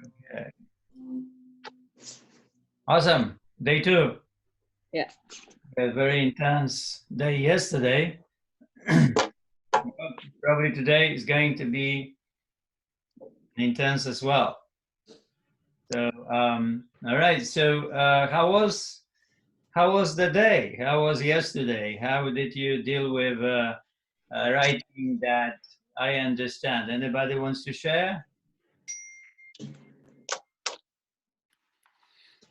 Okay. Awesome. Day two. Yeah. A very intense day yesterday. Probably today is going to be intense as well. So, all right. So, how was the day? How was yesterday? How did you deal with writing that I understand? Anybody wants to share?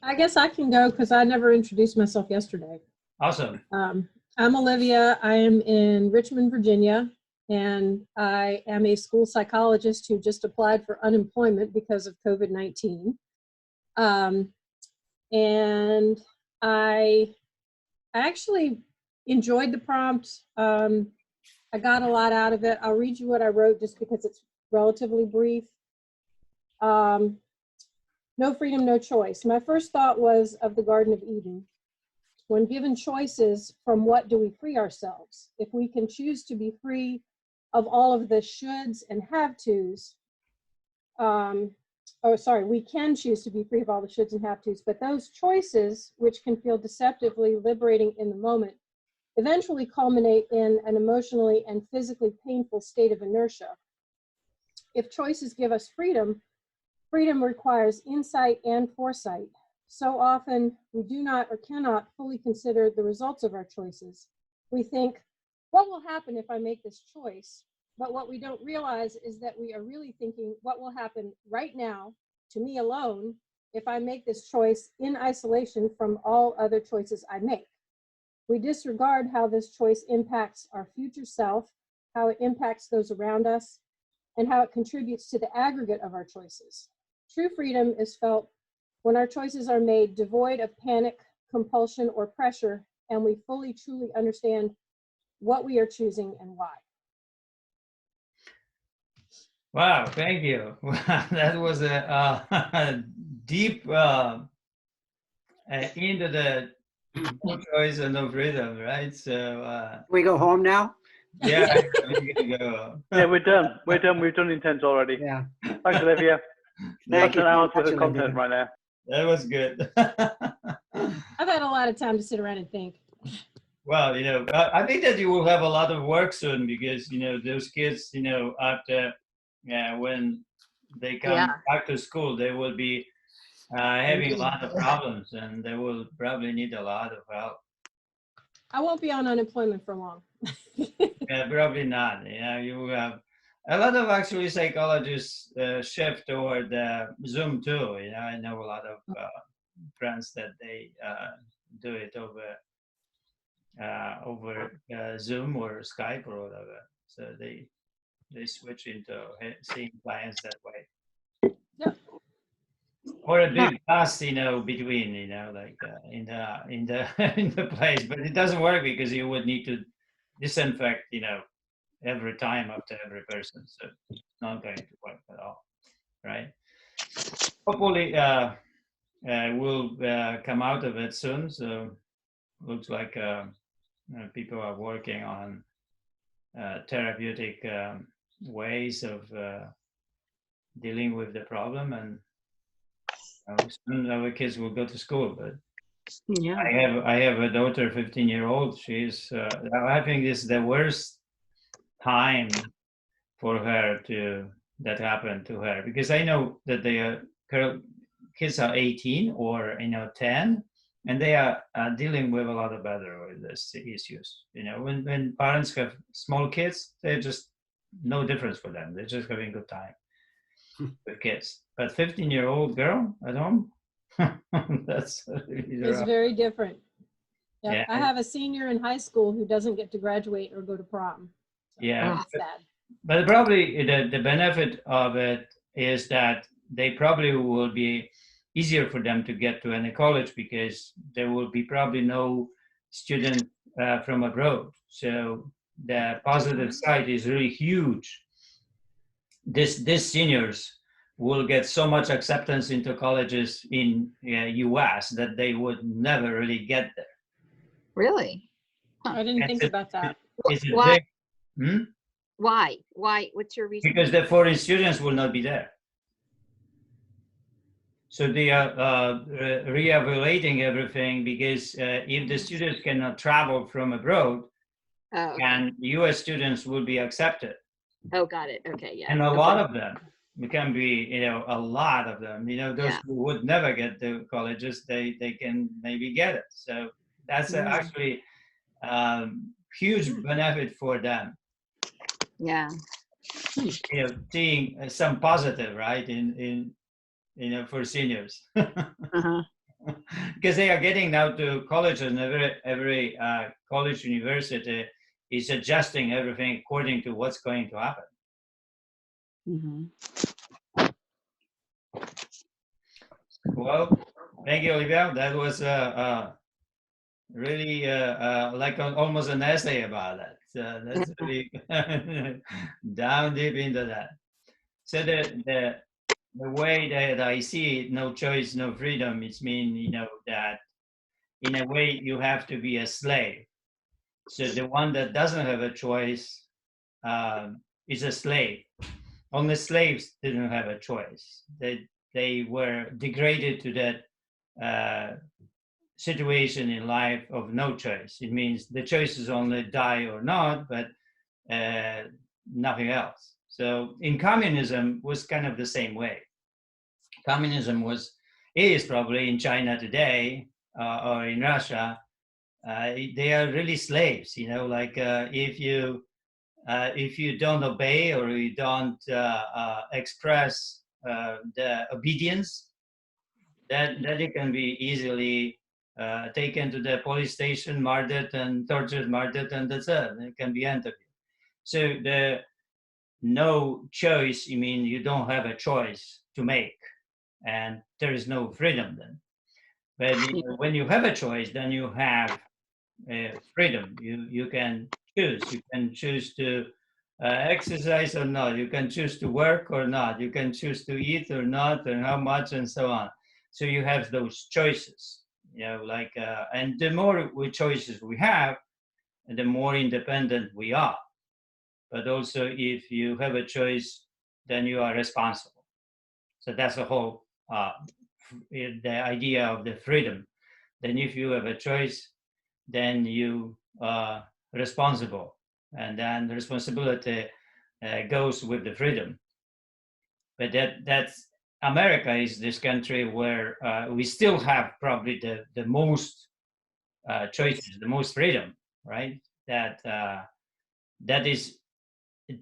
I guess I can go because I never introduced myself yesterday. Awesome. I'm Olivia. I am in Richmond, Virginia, and I am a school psychologist who just applied for unemployment because of COVID-19. And I actually enjoyed the prompt. I got a lot out of it. I'll read you what I wrote just because it's relatively brief. No freedom, no choice. My first thought was of the Garden of Eden. When given choices, from what do we free ourselves? If we can choose to be free of all of the shoulds and have-tos, we can choose to be free of all the shoulds and have-tos, but those choices, which can feel deceptively liberating in the moment, eventually culminate in an emotionally and physically painful state of inertia. If choices give us freedom, freedom requires insight and foresight. So often we do not or cannot fully consider the results of our choices. We think, what will happen if I make this choice? But what we don't realize is that we are really thinking, what will happen right now to me alone if I make this choice in isolation from all other choices I make? We disregard how this choice impacts our future self, how it impacts those around us, and how it contributes to the aggregate of our choices. True freedom is felt when our choices are made devoid of panic, compulsion, or pressure, and we fully, truly understand what we are choosing and why. Wow, thank you. That was a deep into the no choice and no freedom, right? So We go home now? yeah, we can go. Yeah, we're done. We're done. We've done intense already. Yeah. Thanks, Olivia. Thank That's you an so hour's much, worth of content Olivia. right now. That was good. I've had a lot of time to sit around and think. Well, I think that you will have a lot of work soon because, those kids, after, when they come back to school, they will be having a lot of problems and they will probably need a lot of help. I won't be on unemployment for long. Yeah, probably not. You will have a lot of actually psychologists shift toward Zoom too. I know a lot of friends that they do it over Zoom or Skype or whatever. So they switch into seeing clients that way. Yeah. Or a big bus, between, like in the in the place. But it doesn't work because you would need to disinfect, every time after every person. So it's not going to work at all, right? Hopefully, we'll come out of it soon. So looks like people are working on therapeutic ways of dealing with the problem, and soon our kids will go to school. But Yeah. I have a daughter, 15-year-old. She's I think this is the worst time for her that happened to her, because I know that kids are 18 or 10, and they are dealing with a lot of better with these issues. When parents have small kids, they're just no difference for them. They're just having a good time with kids. But 15-year-old girl at home, that's It's very different. Yep. Yeah. I have a senior in high school who doesn't get to graduate or go to prom. So Yeah. that's sad. But probably the benefit of it is that they probably will be easier for them to get to any college because there will be probably no student from abroad. So the positive side is really huge. These seniors will get so much acceptance into colleges in US that they would never really get there. Really? I didn't think about that. Why? Hmm? Why? What's your reason? Because the foreign students will not be there. So they are re-evaluating everything because if the students cannot travel from abroad, Oh, okay. and U.S. students will be accepted. Oh, got it. Okay, yeah. And a Okay. lot of them, it can be, a lot of them, those Yeah. who would never get to colleges, they can maybe get it. So that's actually huge benefit for them, Yeah. seeing some positive, right, for seniors. Uh-huh. Because they are getting now to college, and every college university is adjusting everything according to what's going to happen. Mm-hmm. Well, thank you, Olivia. That was really like almost an essay about that. So that's really down deep into that. So the way that I see it, no choice, no freedom, it's mean, that in a way you have to be a slave. So the one that doesn't have a choice is a slave. Only slaves didn't have a choice. They were degraded to that situation in life of no choice. It means the choice is only die or not, but nothing else. So in communism was kind of the same way. Communism is probably in China today or in Russia. They are really slaves. Like if you don't obey or you don't express the obedience, that you can be easily taken to the police station, murdered and tortured, murdered, and that's it. It can be interviewed. So the no choice, you mean you don't have a choice to make, and there is no freedom then. But when you have a choice, then you have freedom. You can choose. You can choose to exercise or not. You can choose to work or not. You can choose to eat or not, and how much, and so on. So you have those choices. And the more choices we have, the more independent we are. But also, if you have a choice, then you are responsible. So that's the whole the idea of the freedom. Then, if you have a choice, then you are responsible, and then the responsibility goes with the freedom. But that's America is this country where we still have probably the most choices, the most freedom, right? That is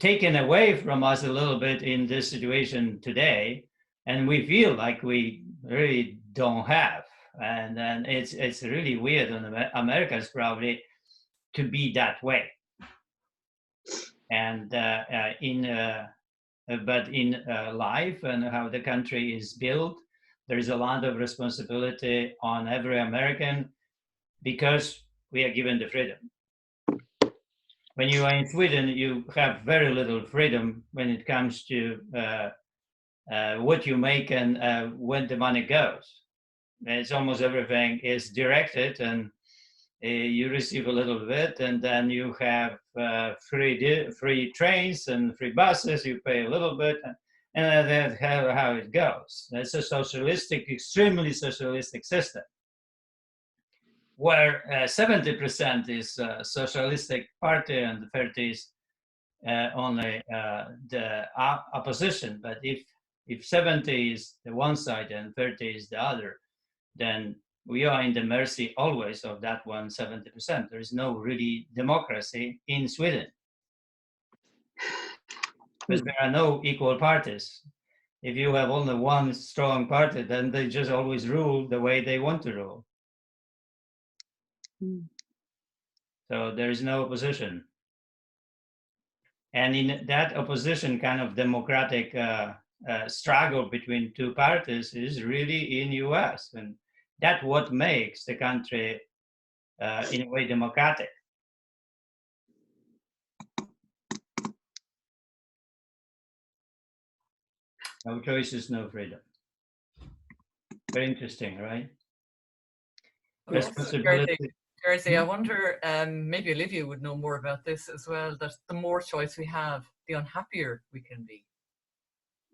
taken away from us a little bit in this situation today, and we feel like we really don't have. And then it's really weird on America's probably to be that way. And but in life and how the country is built, there is a lot of responsibility on every American because we are given the freedom. When you are in Sweden, you have very little freedom when it comes to what you make and when the money goes. It's almost everything is directed, and you receive a little bit, and then you have free trains and free buses. You pay a little bit, and that's how it goes. It's a socialistic, extremely socialistic system, where 70% is socialistic party and 30 is only the opposition. But if 70 is the one side and 30 is the other, then we are in the mercy always of that 70%. There is no really democracy in Sweden because there are no equal parties. If you have only one strong party, then they just always rule the way they want to rule. So there is no opposition. And in that opposition kind of democratic struggle between two parties is really in US. And that's what makes the country in a way democratic. No choices, no freedom. Very interesting, right? Responsibility. Jersey, I wonder, maybe Olivia would know more about this as well, that the more choice we have, the unhappier we can be.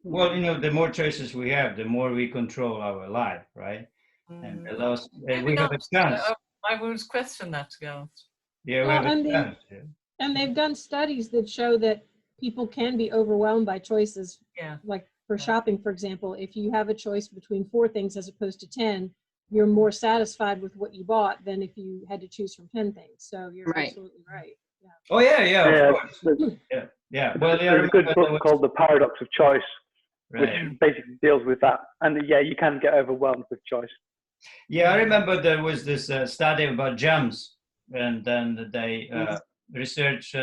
Well, the more choices we have, the more we control our life, right? And the less Maybe we have a not. chance. I would question that, to be honest. Yeah, we Well, have a and chance. and they've done studies that show that people can be overwhelmed by choices. Yeah. Like for Yeah. shopping, for example, if you have a choice between 4 things as opposed to 10, you're more satisfied with what you bought than if you had to choose from 10 things. So you're Right. absolutely right. Yeah. Oh yeah, Yeah, of course. there's, Yeah. Well, yeah, I there's a good remember book there was- called The Paradox of Choice, which right. basically deals with that. And yeah, you can get overwhelmed with choice. Yeah, I remember there was this study about jams, and then they research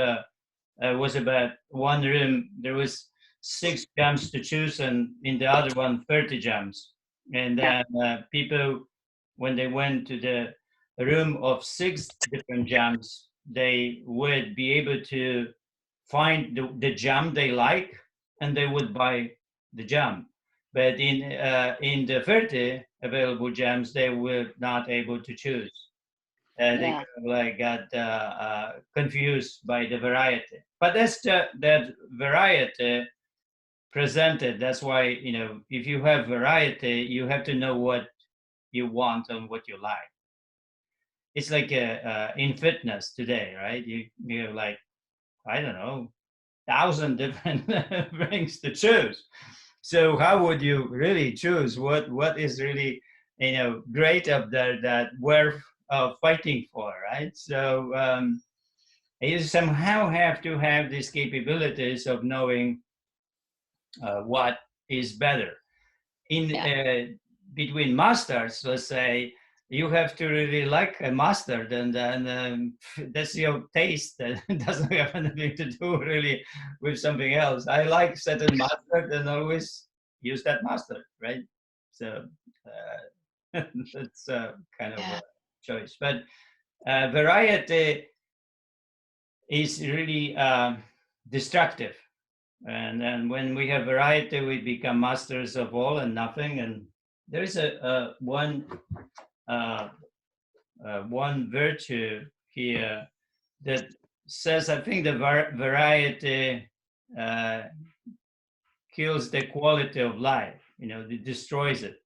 was about one room. There was 6 jams to choose, and in the other one, 30 jams. And then people, when they went to the room of 6 different jams, they would be able to find the jam they like, and they would buy the jam. But in the 30 available jams, they were not able to choose. They Yeah. kind of like got confused by the variety. But that's that variety presented. That's why, if you have variety, you have to know what you want and what you like. It's like in fitness today, right? You have like, I don't know, 1,000 different things to choose. So how would you really choose what is really great up there that worth fighting for, right? So you somehow have to have these capabilities of knowing what is better. Between masters, let's say, you have to really like a mustard, and then that's your taste. That doesn't have anything to do really with something else. I like certain mustard and always use that mustard, right? So that's kind of a choice. But variety is really destructive. And then when we have variety, we become masters of all and nothing. And there is one virtue here that says, I think the variety kills the quality of life. It destroys it,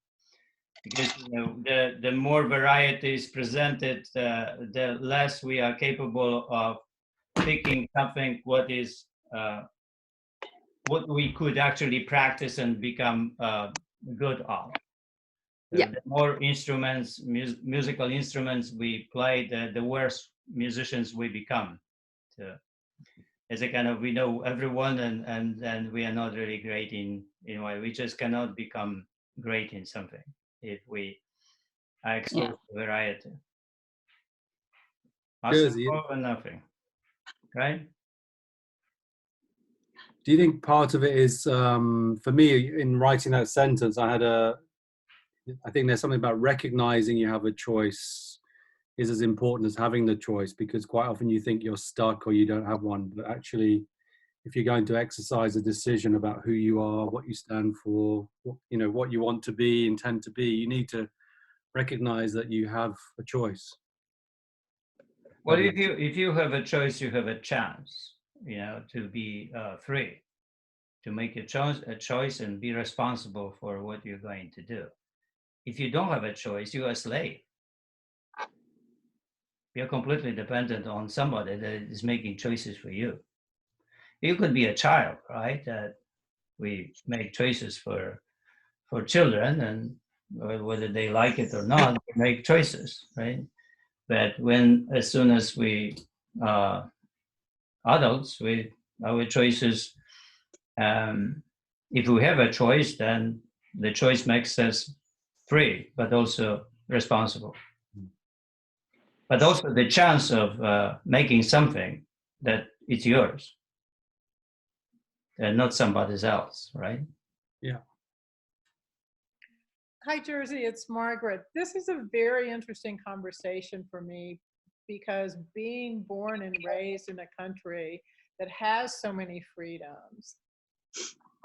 because the more variety is presented, the less we are capable of picking something what we could actually practice and become good at. Yeah. The more instruments, musical instruments we play, the worse musicians we become. So as a kind of, we know everyone, and we are not really great in why we just cannot become great in something if we are exposed to variety. Jersey. All or nothing, right? Do you think part of it is, for me, in writing that sentence, I think there's something about recognizing you have a choice is as important as having the choice, because quite often you think you're stuck or you don't have one. But actually, if you're going to exercise a decision about who you are, what you stand for, what you want to be, intend to be, you need to recognize that you have a choice. Well, if you have a choice, you have a chance, to be free, to make a choice and be responsible for what you're going to do. If you don't have a choice, you're a slave. You're completely dependent on somebody that is making choices for you. You could be a child, right? That we make choices for children, and whether they like it or not, they make choices, right? But as soon as we adults, our choices, if we have a choice, then the choice makes us free, but also responsible. But also the chance of making something that it's yours and not somebody else, right? Yeah. Hi, Jersey, it's Margaret. This is a very interesting conversation for me, because being born and raised in a country that has so many freedoms,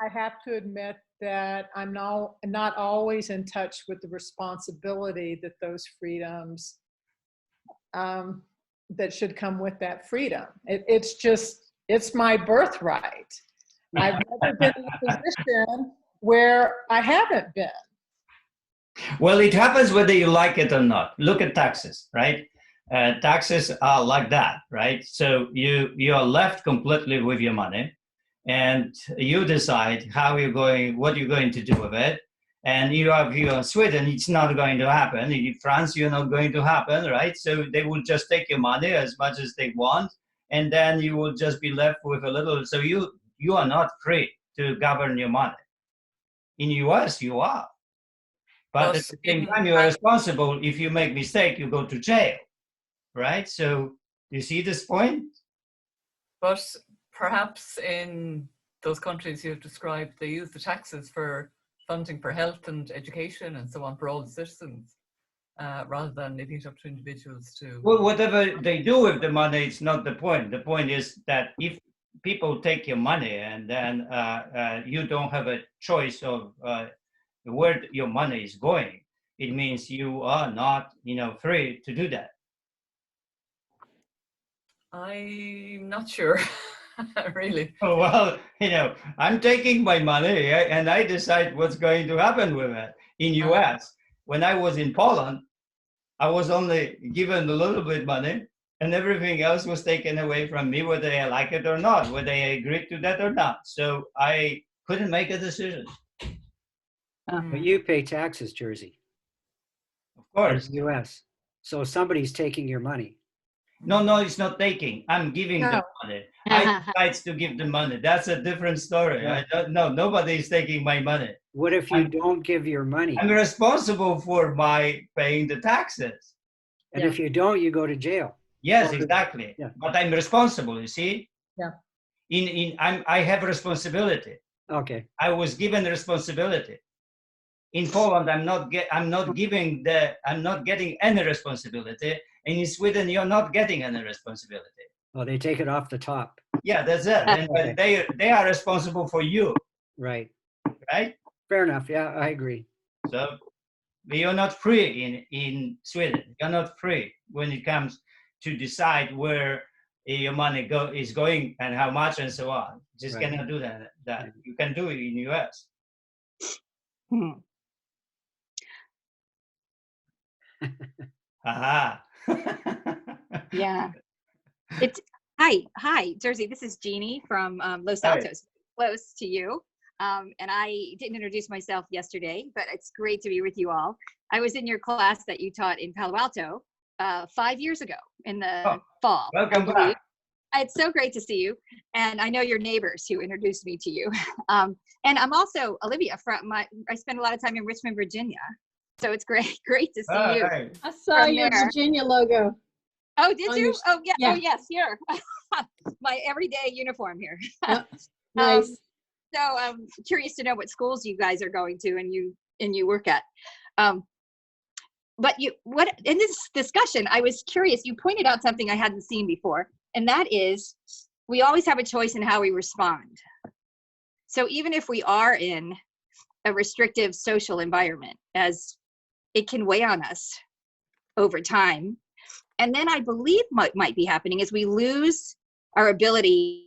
I have to admit that I'm not always in touch with the responsibility that those freedoms that should come with that freedom. It's my birthright. I've never been in a position where I haven't been. Well, it happens whether you like it or not. Look at taxes, right? Taxes are like that, right? So you are left completely with your money, and you decide what you're going to do with it. And you are Sweden, it's not going to happen. In France, you're not going to happen, right? So they will just take your money as much as they want, and then you will just be left with a little. So you are not free to govern your money. In US, you are. But at the same time, you are responsible. If you make mistake, you go to jail, right? So you see this point? But perhaps in those countries you've described, they use the taxes for funding for health and education and so on for all the citizens, rather than leaving it up to individuals to. Well, whatever they do with the money, it's not the point. The point is that if people take your money and then you don't have a choice of where your money is going, it means you are not, free to do that. I'm not sure, really. Oh, well, I'm taking my money and I decide what's going to happen with it. In US, when I was in Poland, I was only given a little bit money and everything else was taken away from me, whether I like it or not, whether I agreed to that or not. So I couldn't make a decision. But you pay taxes, Jersey, Of course. in the US. So somebody's taking your money. No, it's not taking. I'm giving the money. I decide to give the money. That's a different story. Yeah. I don't know. Nobody is taking my money. What if you don't give your money? I'm responsible for my paying the taxes. And if you don't, you go to jail. Yes, exactly. Yeah. But I'm responsible, you see? Yeah. I have responsibility. Okay. I was given responsibility. In Poland, I'm not getting any responsibility. And in Sweden, you're not getting any responsibility. Well, they take it off the top. Yeah, that's it. And Okay. they are responsible for you, Right. right? Fair enough. Yeah, I agree. So you're not free in Sweden. You're not free when it comes to decide where your money is going and how much and so on. Just Right. cannot do that. You can do it in US. Aha. Yeah. It's hi, Jersey. This is Jeannie from Los Hi. Altos, close to you. And I didn't introduce myself yesterday, but it's great to be with you all. I was in your class that you taught in Palo Alto 5 years ago in the fall. I Welcome believe. back. It's so great to see you. And I know your neighbors who introduced me to you. And I'm also Olivia I spend a lot of time in Richmond, Virginia. So it's great to see you. Hey. I saw From your there. Virginia logo. Oh, did On you? your- Oh, yeah. yeah. Oh, yes. Here, my everyday uniform here. Nice. So I'm curious to know what schools you guys are going to and you work at. But in this discussion, I was curious. You pointed out something I hadn't seen before, and that is we always have a choice in how we respond. So even if we are in a restrictive social environment, as it can weigh on us over time. And then I believe what might be happening is we lose our ability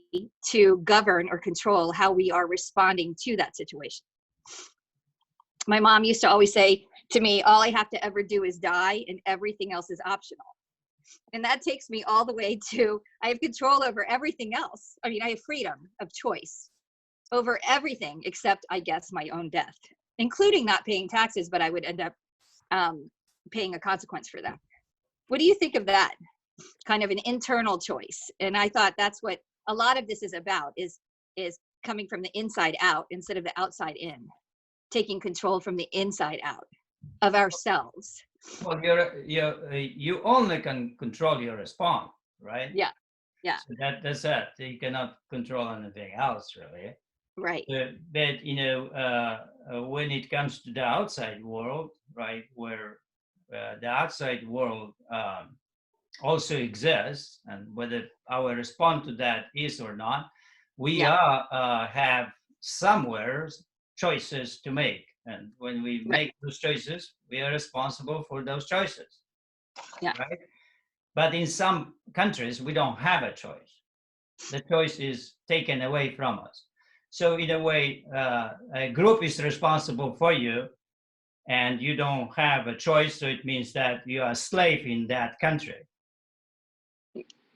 to govern or control how we are responding to that situation. My mom used to always say to me, all I have to ever do is die and everything else is optional. And that takes me all the way to, I have control over everything else. I mean, I have freedom of choice over everything except, I guess, my own death, including not paying taxes, but I would end up paying a consequence for that. What do you think of that? Kind of an internal choice. And I thought that's what a lot of this is about, is coming from the inside out instead of the outside in, taking control from the inside out of ourselves. Well, you only can control your response, right? Yeah. So that's it. You cannot control anything else, really. Right. But when it comes to the outside world, right, where the outside world also exists, and whether our response to that is or not, we have somewhere choices to make. And when we make those choices, we are responsible for those choices. Yeah. Right? But in some countries, we don't have a choice. The choice is taken away from us. So in a way, a group is responsible for you, and you don't have a choice. So it means that you are a slave in that country.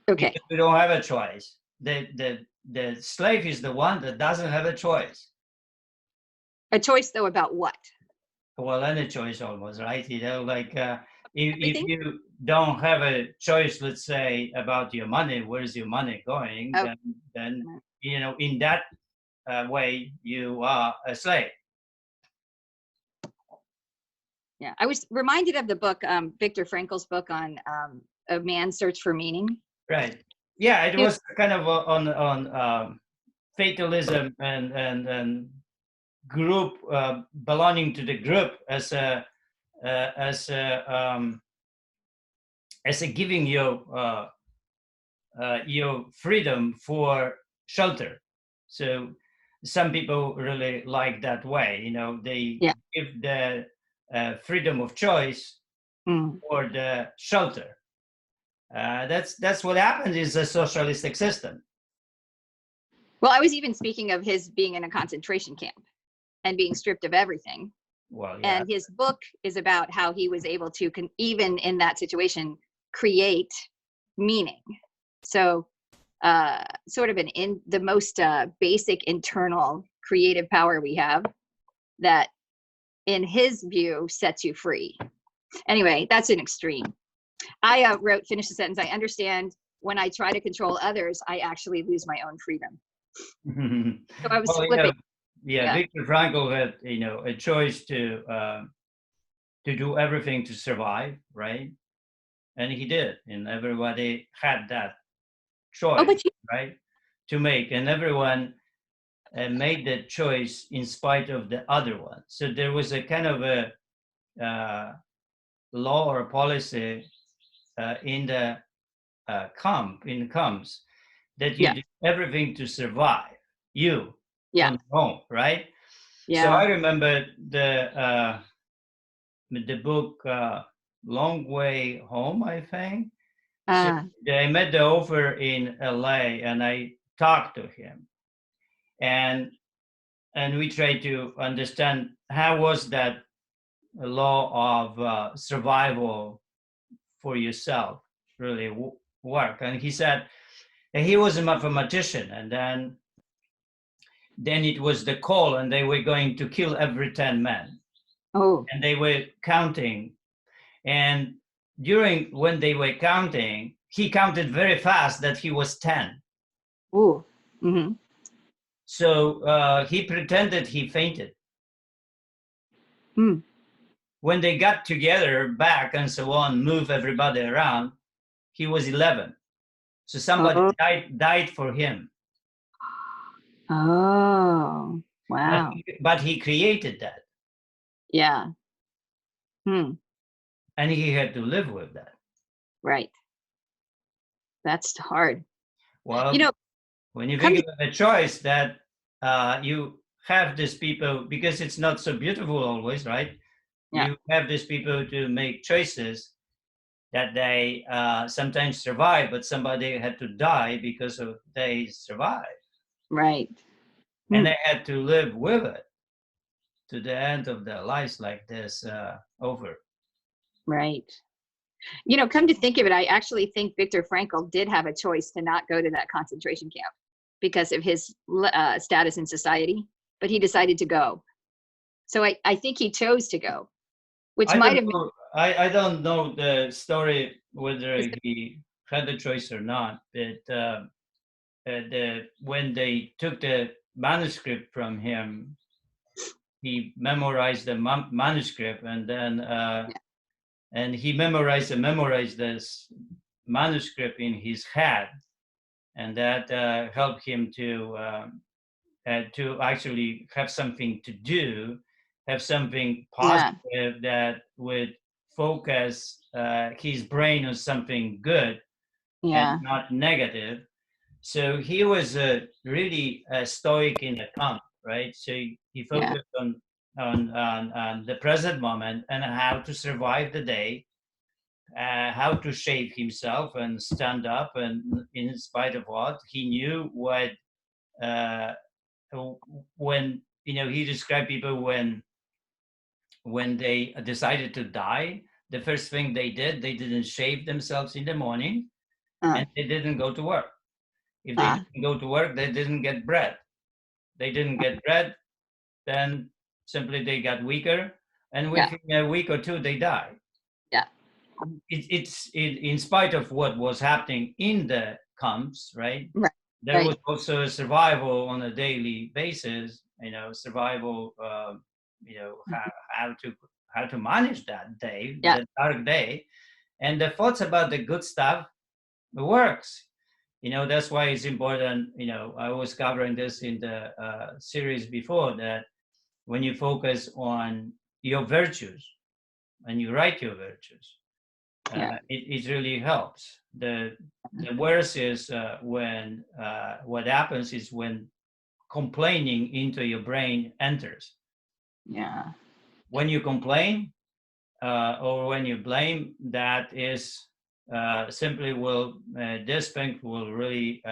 Okay. Because you don't have a choice. The slave is the one that doesn't have a choice. A choice though about what? Well, any choice almost, right? You know, like if Everything? you don't have a choice, let's say, about your money, where's your money going? Oh. Then you know, in that way, you are a slave. Yeah, I was reminded of the book, Viktor Frankl's book on A Man's Search for Meaning. Right. Yeah, it Yeah. was kind of on fatalism and group belonging to the group as a giving you your freedom for shelter. So some people really like that way. You know, they Yeah. give the freedom of choice Mm. for the shelter. That's what happens is a socialistic system. Well, I was even speaking of his being in a concentration camp and being stripped of everything. Well, yeah. And his book is about how he was able to, even in that situation, create meaning. So, sort of the most basic internal creative power we have that, in his view, sets you free. Anyway, that's an extreme. I finish the sentence. I understand when I try to control others, I actually lose my own freedom. So I was Well, flipping. yeah, Viktor Frankl had, you know, a choice to do everything to survive, right? And he did, and everybody had that choice, right, to make, and everyone made that choice in spite of the other one. So there was a kind of a law or policy in the camps that you do everything to survive. You on home, right? Yeah. So I remember the book Long Way Home, I think. So I met the author in LA and I talked to him, and we tried to understand how was that law of survival for yourself really work. And he said that he was a mathematician, and then it was the call, and they were going to kill every 10 men. Oh. And they were counting, and when they were counting, he counted very fast that he was 10. Ooh. Mm-hmm. So he pretended he fainted. Mm. When they got together back and so on, move everybody around, he was 11. So somebody died for him. Oh, wow. But he created that. Yeah. And he had to live with that. Right. That's hard. Well, you know, when you think about the choice that you have these people, because it's not so beautiful always, right? Yeah. You have these people to make choices that they sometimes survive, but somebody had to die because of they survived. Right. And they had to live with it to the end of their lives like this over. Right. You know, come to think of it, I actually think Viktor Frankl did have a choice to not go to that concentration camp because of his status in society, but he decided to go. So I think he chose to go, which might have been. I don't know the story whether he had the choice or not, but when they took the manuscript from him, he memorized the manuscript, and then and he memorized this manuscript in his head, and that helped him to actually have something to do, have something positive that would focus his brain on something good and not negative. So he was really stoic in the camp, right? So he focused on the present moment and how to survive the day, how to shape himself and stand up, and in spite of what he knew, when he described people when they decided to die, the first thing they didn't shave themselves in the morning, and they didn't go to work. If they didn't go to work, they didn't get bread. They didn't get bread, then simply they got weaker, and within a week or two they died. Yeah. It's in spite of what was happening in the camps, right? Right. There Right. was also a survival on a daily basis. Survival. How to manage that day, Yeah. the dark day, and the thoughts about the good stuff works. That's why it's important. I was covering this in the series before, that when you focus on your virtues and you write your virtues, it really helps. The worst is when what happens is when complaining into your brain enters. Yeah. When you complain or when you blame, that is simply this thing will really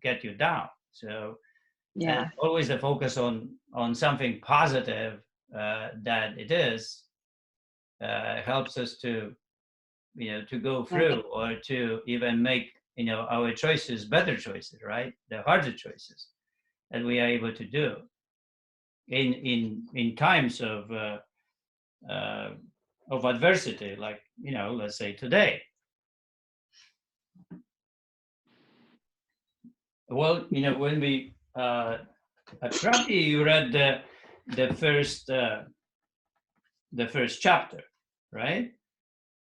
get you down. So always the focus on something positive that it is helps us to go through, or to even make our choices better choices, right? The harder choices that we are able to do in times of adversity, like let's say today. Well, when we probably you read the first chapter, right?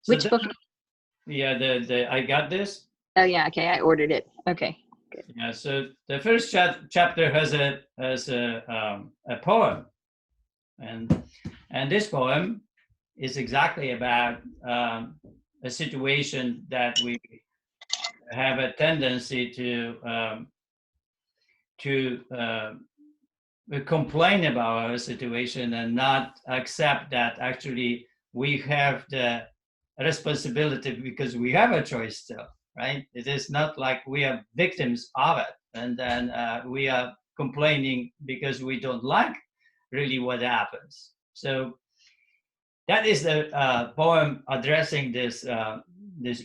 So Which book? Yeah, the I Got This. Oh yeah, okay, I ordered it. Okay. Good. Yeah, so the first chapter has a poem, and this poem is exactly about a situation that we have a tendency to complain about our situation and not accept that actually we have the responsibility, because we have a choice still, right? It is not like we are victims of it, and then we are complaining because we don't like really what happens. So that is the poem addressing this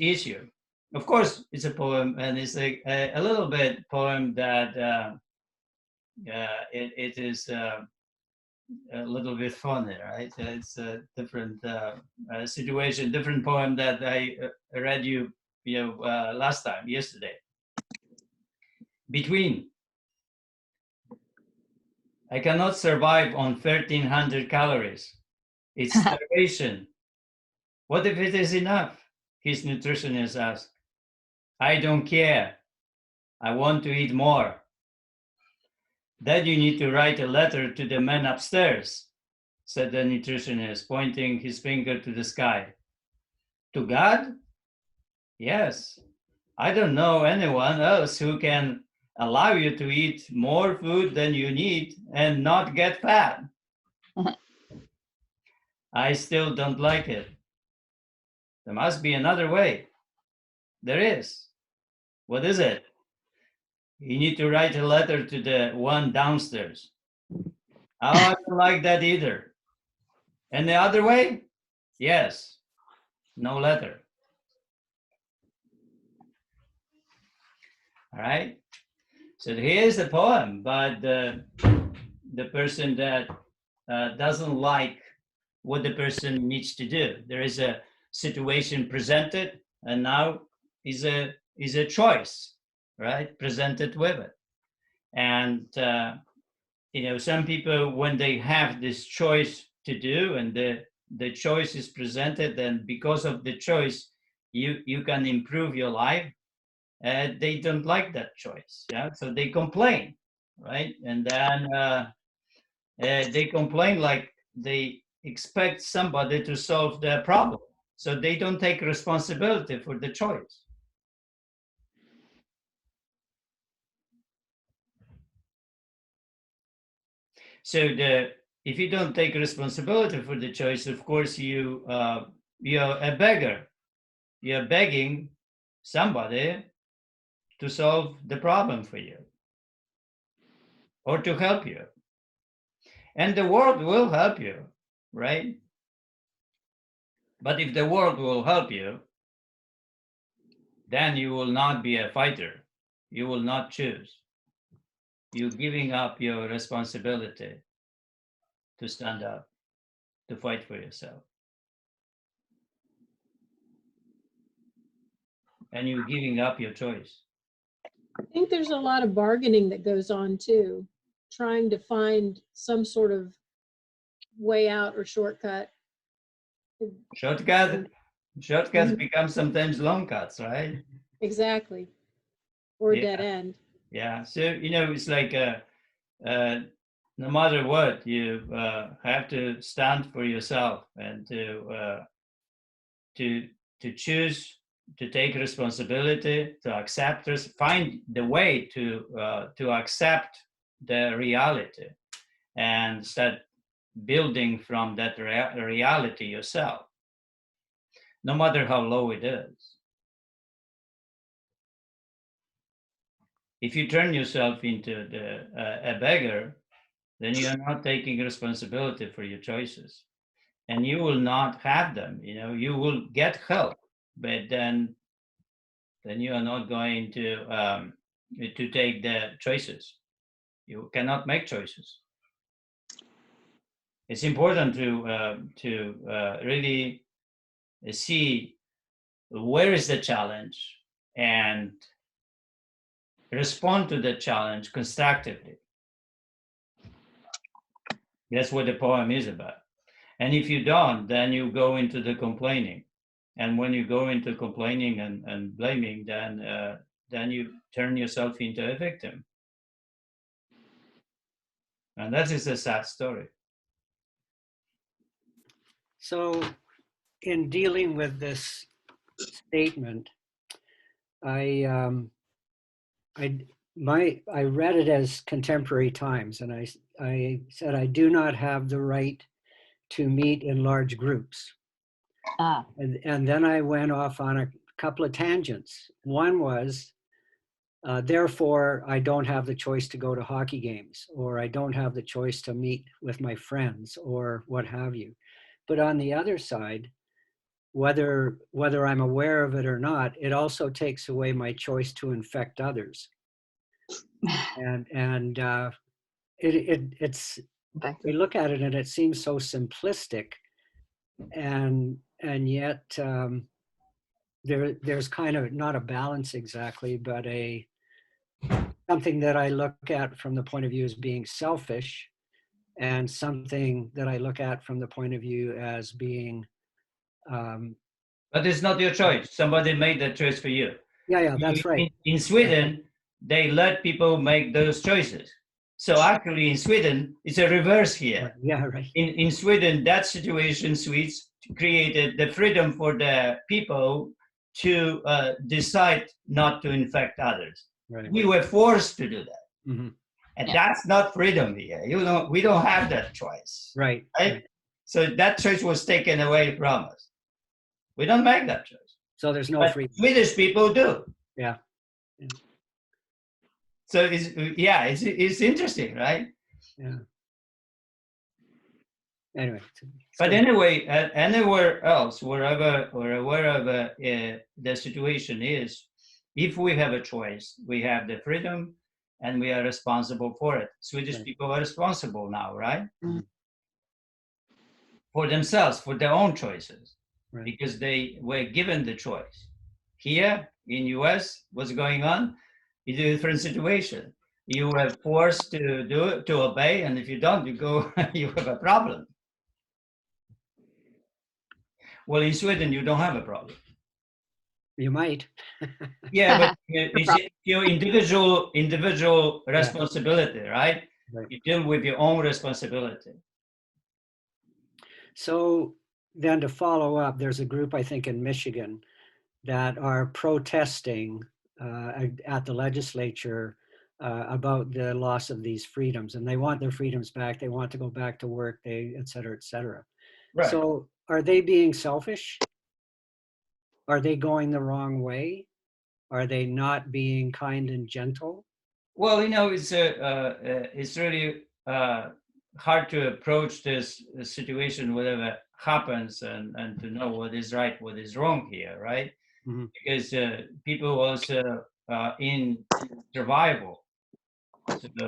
issue. Of course, it's a poem, and it's a little bit poem that it is a little bit funny, right? It's a different situation, different poem that I read you yesterday. Between. I cannot survive on 1,300 calories. It's starvation. What if it is enough? His nutritionist asked. I don't care. I want to eat more. Then you need to write a letter to the man upstairs, said the nutritionist, pointing his finger to the sky. To God? Yes. I don't know anyone else who can allow you to eat more food than you need and not get fat. I still don't like it. There must be another way. There is. What is it? You need to write a letter to the one downstairs. Oh, I don't like that either. And the other way? Yes. No letter. All right. So here's the poem, but the person that doesn't like what the person needs to do. There is a situation presented, and now is a choice, right? Presented with it. And some people, when they have this choice to do, and the choice is presented, then because of the choice, you can improve your life. They don't like that choice, yeah. So they complain, right? And then they complain like they expect somebody to solve their problem. So they don't take responsibility for the choice. So if you don't take responsibility for the choice, of course you're a beggar. You're begging somebody to solve the problem for you. or to help you. And the world will help you, right? But if the world will help you, then you will not be a fighter. You will not choose. You're giving up your responsibility to stand up, to fight for yourself. And you're giving up your choice. I think there's a lot of bargaining that goes on too, trying to find some sort of way out or shortcut. Shortcuts become sometimes long cuts, right? Exactly. Or a Yeah. dead end. Yeah. So, it's like no matter what, you have to stand for yourself and to choose to take responsibility, to accept, find the way to accept the reality and start building from that reality yourself, no matter how low it is. If you turn yourself into a beggar, then you are not taking responsibility for your choices, and you will not have them. You will get help, but then you are not going to take the choices. You cannot make choices. It's important to really see where is the challenge and respond to the challenge constructively. That's what the poem is about. And if you don't, then you go into the complaining. And when you go into complaining and blaming, then you turn yourself into a victim. And that is a sad story. So in dealing with this statement, I read it as contemporary times, and I said, I do not have the right to meet in large groups. And then I went off on a couple of tangents. One was, therefore, I don't have the choice to go to hockey games, or I don't have the choice to meet with my friends, or what have you. But on the other side, whether I'm aware of it or not, it also takes away my choice to infect others. And it's we look at it and it seems so simplistic, and yet there's kind of not a balance exactly, but something that I look at from the point of view as being selfish, and something that I look at from the point of view as being but it's not your choice. Somebody made that choice for you. Yeah, that's right. In Sweden, they let people make those choices. So actually in Sweden, it's a reverse here. Yeah, right. In Sweden, that situation, Swedes created the freedom for the people to decide not to infect others. Right. We were forced to do that. Mm-hmm. And that's not freedom here. We don't have that choice. Right. So that choice was taken away from us. We don't make that choice. So there's no but freedom. Swedish people do. Yeah. So it's interesting, right? Yeah. Anyway. But anyway, anywhere else, wherever the situation is, if we have a choice, we have the freedom, and we are responsible for it. Swedish people are responsible now, right? Mm-hmm. For themselves, for their own choices. Right. Because they were given the choice. Here in US, what's going on? It's a different situation. You are forced to do it, to obey, and if you don't, you have a problem. Well, in Sweden, you don't have a problem. You might. Yeah, but it's your individual responsibility, right? You deal with your own responsibility. So then to follow up, there's a group, I think, in Michigan that are protesting at the legislature about the loss of these freedoms, and they want their freedoms back. They want to go back to work, et cetera, et cetera. Right. So are they being selfish? Are they going the wrong way? Are they not being kind and gentle? Well, it's really hard to approach this situation, whatever happens, and to know what is right, what is wrong here, right? Mhm. Because people also in survival. So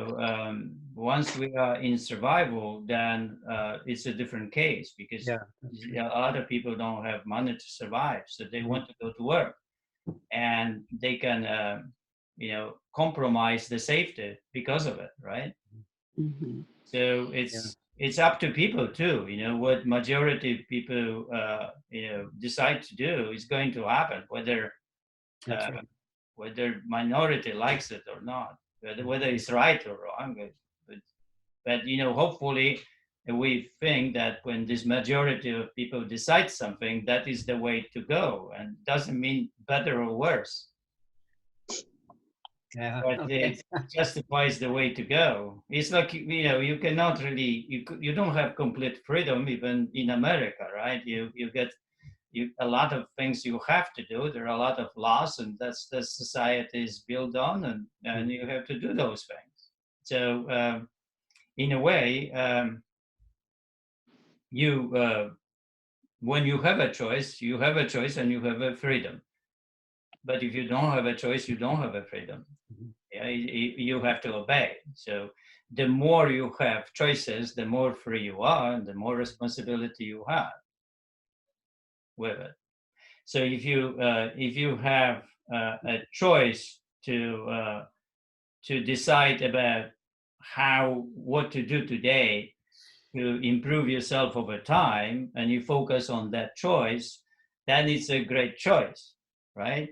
once we are in survival, then it's a different case, because Yeah, that's true. a lot of people don't have money to survive, so they Mhm. want to go to work, and they can compromise the safety because of it, right? Mhm. So it's up to people too. What majority of people decide to do is going to happen, whether That's right. whether minority likes it or not, whether it's right or wrong. But hopefully we think that when this majority of people decide something, that is the way to go, and doesn't mean better or worse, Yeah. but Okay. it justifies the way to go. It's like, you cannot really, you don't have complete freedom even in America, right? You get a lot of things you have to do. There are a lot of laws, and that's the society is built on, and you have to do those things. So in a way, you when you have a choice, you have a choice and you have a freedom. But if you don't have a choice, you don't have a freedom. Yeah, you have to obey. So the more you have choices, the more free you are, and the more responsibility you have with it. So if you have a choice to decide about what to do today to improve yourself over time, and you focus on that choice, then it's a great choice, right?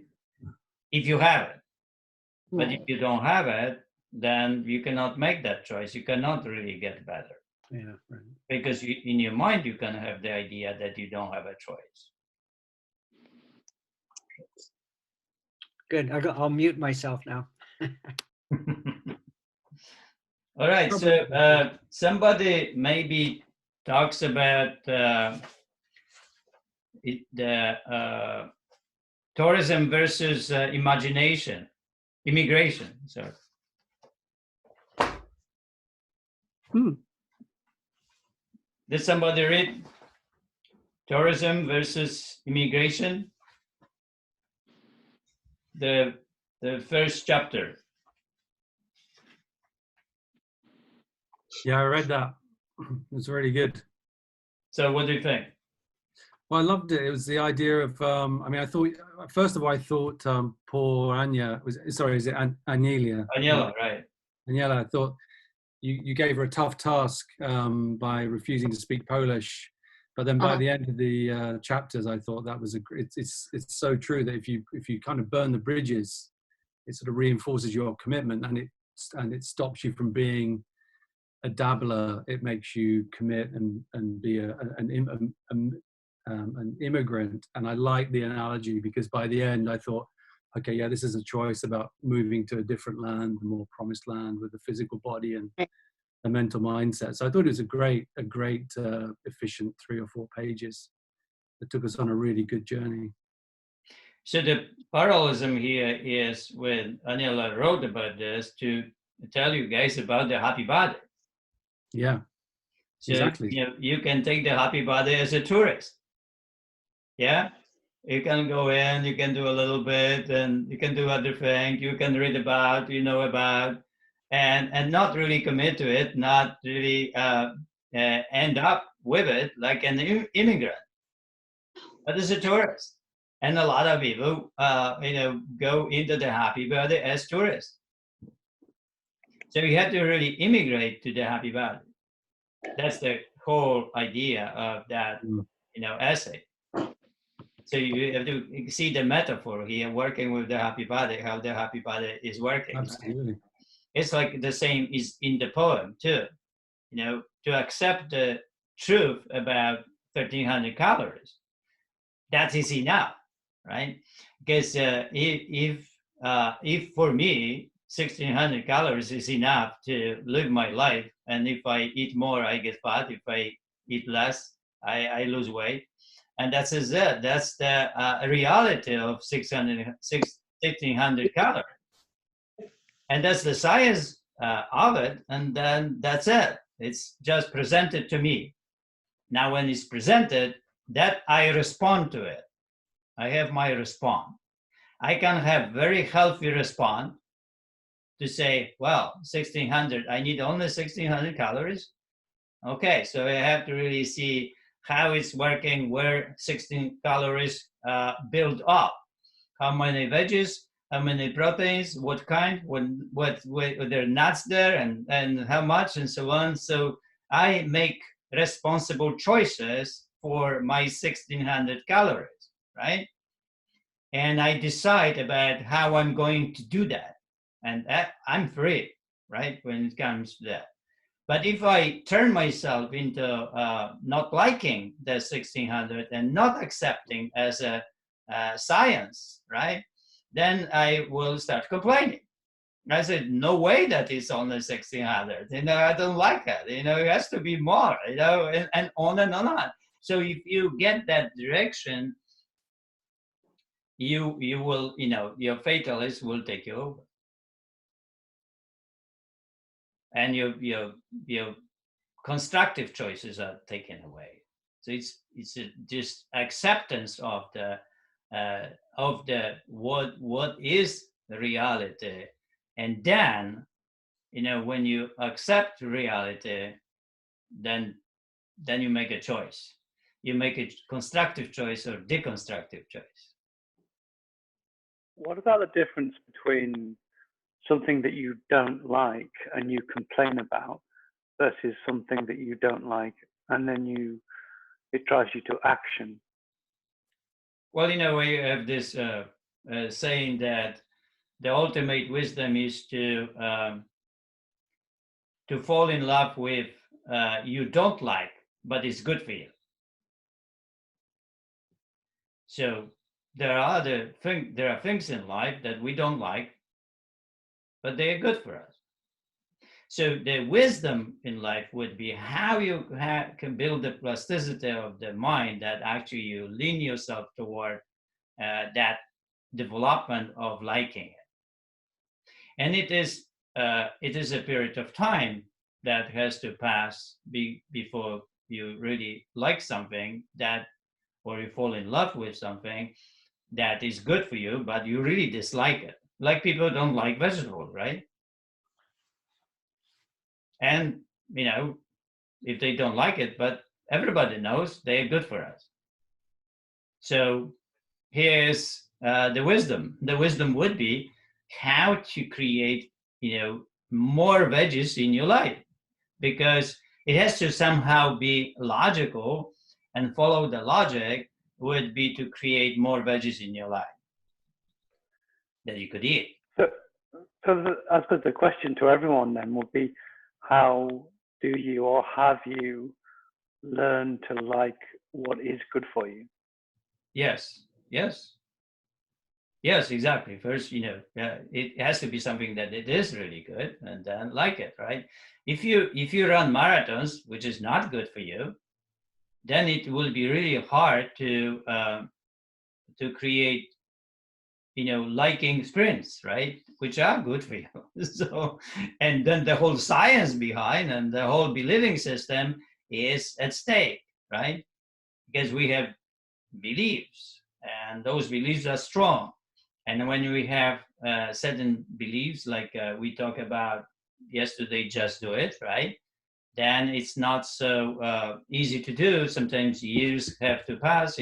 If you have it. But if you don't have it, then you cannot make that choice. You cannot really get better, Yeah. Right. because in your mind you can have the idea that you don't have a choice. Good. I'll mute myself now. All right, so somebody maybe talks about the tourism versus immigration. Sorry. Did somebody read tourism versus immigration? The first chapter. Yeah, I read that. It's really good. So what do you think? Well, I loved it. It was the idea of, I thought, first of all, I thought poor Anya, is it Aniela? Aniela, right. Aniela, I thought you gave her a tough task by refusing to speak Polish. But then by the end of the chapters, I thought that was it's so true that if you kind of burn the bridges, it sort of reinforces your commitment, and it stops you from being a dabbler. It makes you commit and be an immigrant. And I like the analogy, because by the end I thought, okay, yeah, this is a choice about moving to a different land, a more promised land with a physical body and a mental mindset. So I thought it was a great efficient 3 or 4 pages that took us on a really good journey. So the parallelism here is when Aniela wrote about this to tell you guys about the happy body. Yeah, so exactly. You can take the happy body as a tourist. Yeah, you can go in, you can do a little bit, and you can do other things. You can read about, about, and not really commit to it, not really end up with it like an immigrant, but as a tourist. And a lot of people, go into the happy body as tourists. So you have to really immigrate to the happy body. That's the whole idea of that, essay. So you have to see the metaphor here, working with the happy body, how the happy body is working. Absolutely. Right? It's like the same is in the poem too. To accept the truth about 1,300 calories, that is enough, right? Because if for me 1,600 calories is enough to live my life, and if I eat more, I get fat. If I eat less, I lose weight. And that's it. That's the reality of 1,600 calories. And that's the science of it, and then that's it. It's just presented to me. Now, when it's presented, that I respond to it. I have my response. I can have very healthy response to say, well, 1600, I need only 1600 calories. Okay, so I have to really see how it's working, where 16 calories build up, how many veggies, how many proteins, what kind, what there are nuts there, and how much, and so on. So I make responsible choices for my 1600 calories, right? And I decide about how I'm going to do that. And I'm free, right, when it comes to that. But if I turn myself into not liking the 1600 and not accepting as a science, right, then I will start complaining. I said, no way that it's only 1600. I don't like it. It has to be more, and on and on. So if you get that direction, you will, your fatalist will take you over. And your constructive choices are taken away. So it's just acceptance of the what is reality, and then when you accept reality, then you make a choice. You make a constructive choice or deconstructive choice. What about the difference between something that you don't like and you complain about versus something that you don't like and then it drives you to action? Well, we have this saying that the ultimate wisdom is to fall in love with you don't like, but it's good for you. So there are things in life that we don't like, but they are good for us. So the wisdom in life would be how you can build the plasticity of the mind that actually you lean yourself toward that development of liking it. And it is a period of time that has to pass before you really like something or you fall in love with something that is good for you, but you really dislike it. Like people don't like vegetables, right? And, if they don't like it, but everybody knows they're good for us. So here's the wisdom. The wisdom would be how to create, more veggies in your life, because it has to somehow be logical, and follow the logic would be to create more veggies in your life that you could eat. So I suppose the question to everyone then would be, how do you or have you learned to like what is good for you? Yes, exactly. First, it has to be something that it is really good, and then like it, right? If you run marathons, which is not good for you, then it will be really hard to create, liking sprints, right? Which are good for you. So, and then the whole science behind and the whole believing system is at stake, right? Because we have beliefs, and those beliefs are strong. And when we have certain beliefs, like we talked about yesterday, just do it, right? Then it's not so easy to do. Sometimes years have to pass,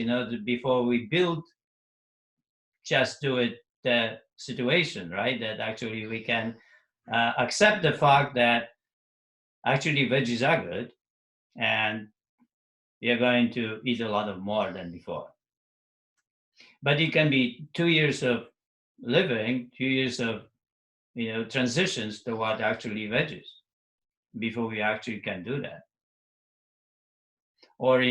before we build just do it the situation, right? That actually we can accept the fact that actually veggies are good, and you're going to eat a lot of more than before. But it can be 2 years of living, 2 years of transitions toward actually veggies before we actually can do that. Or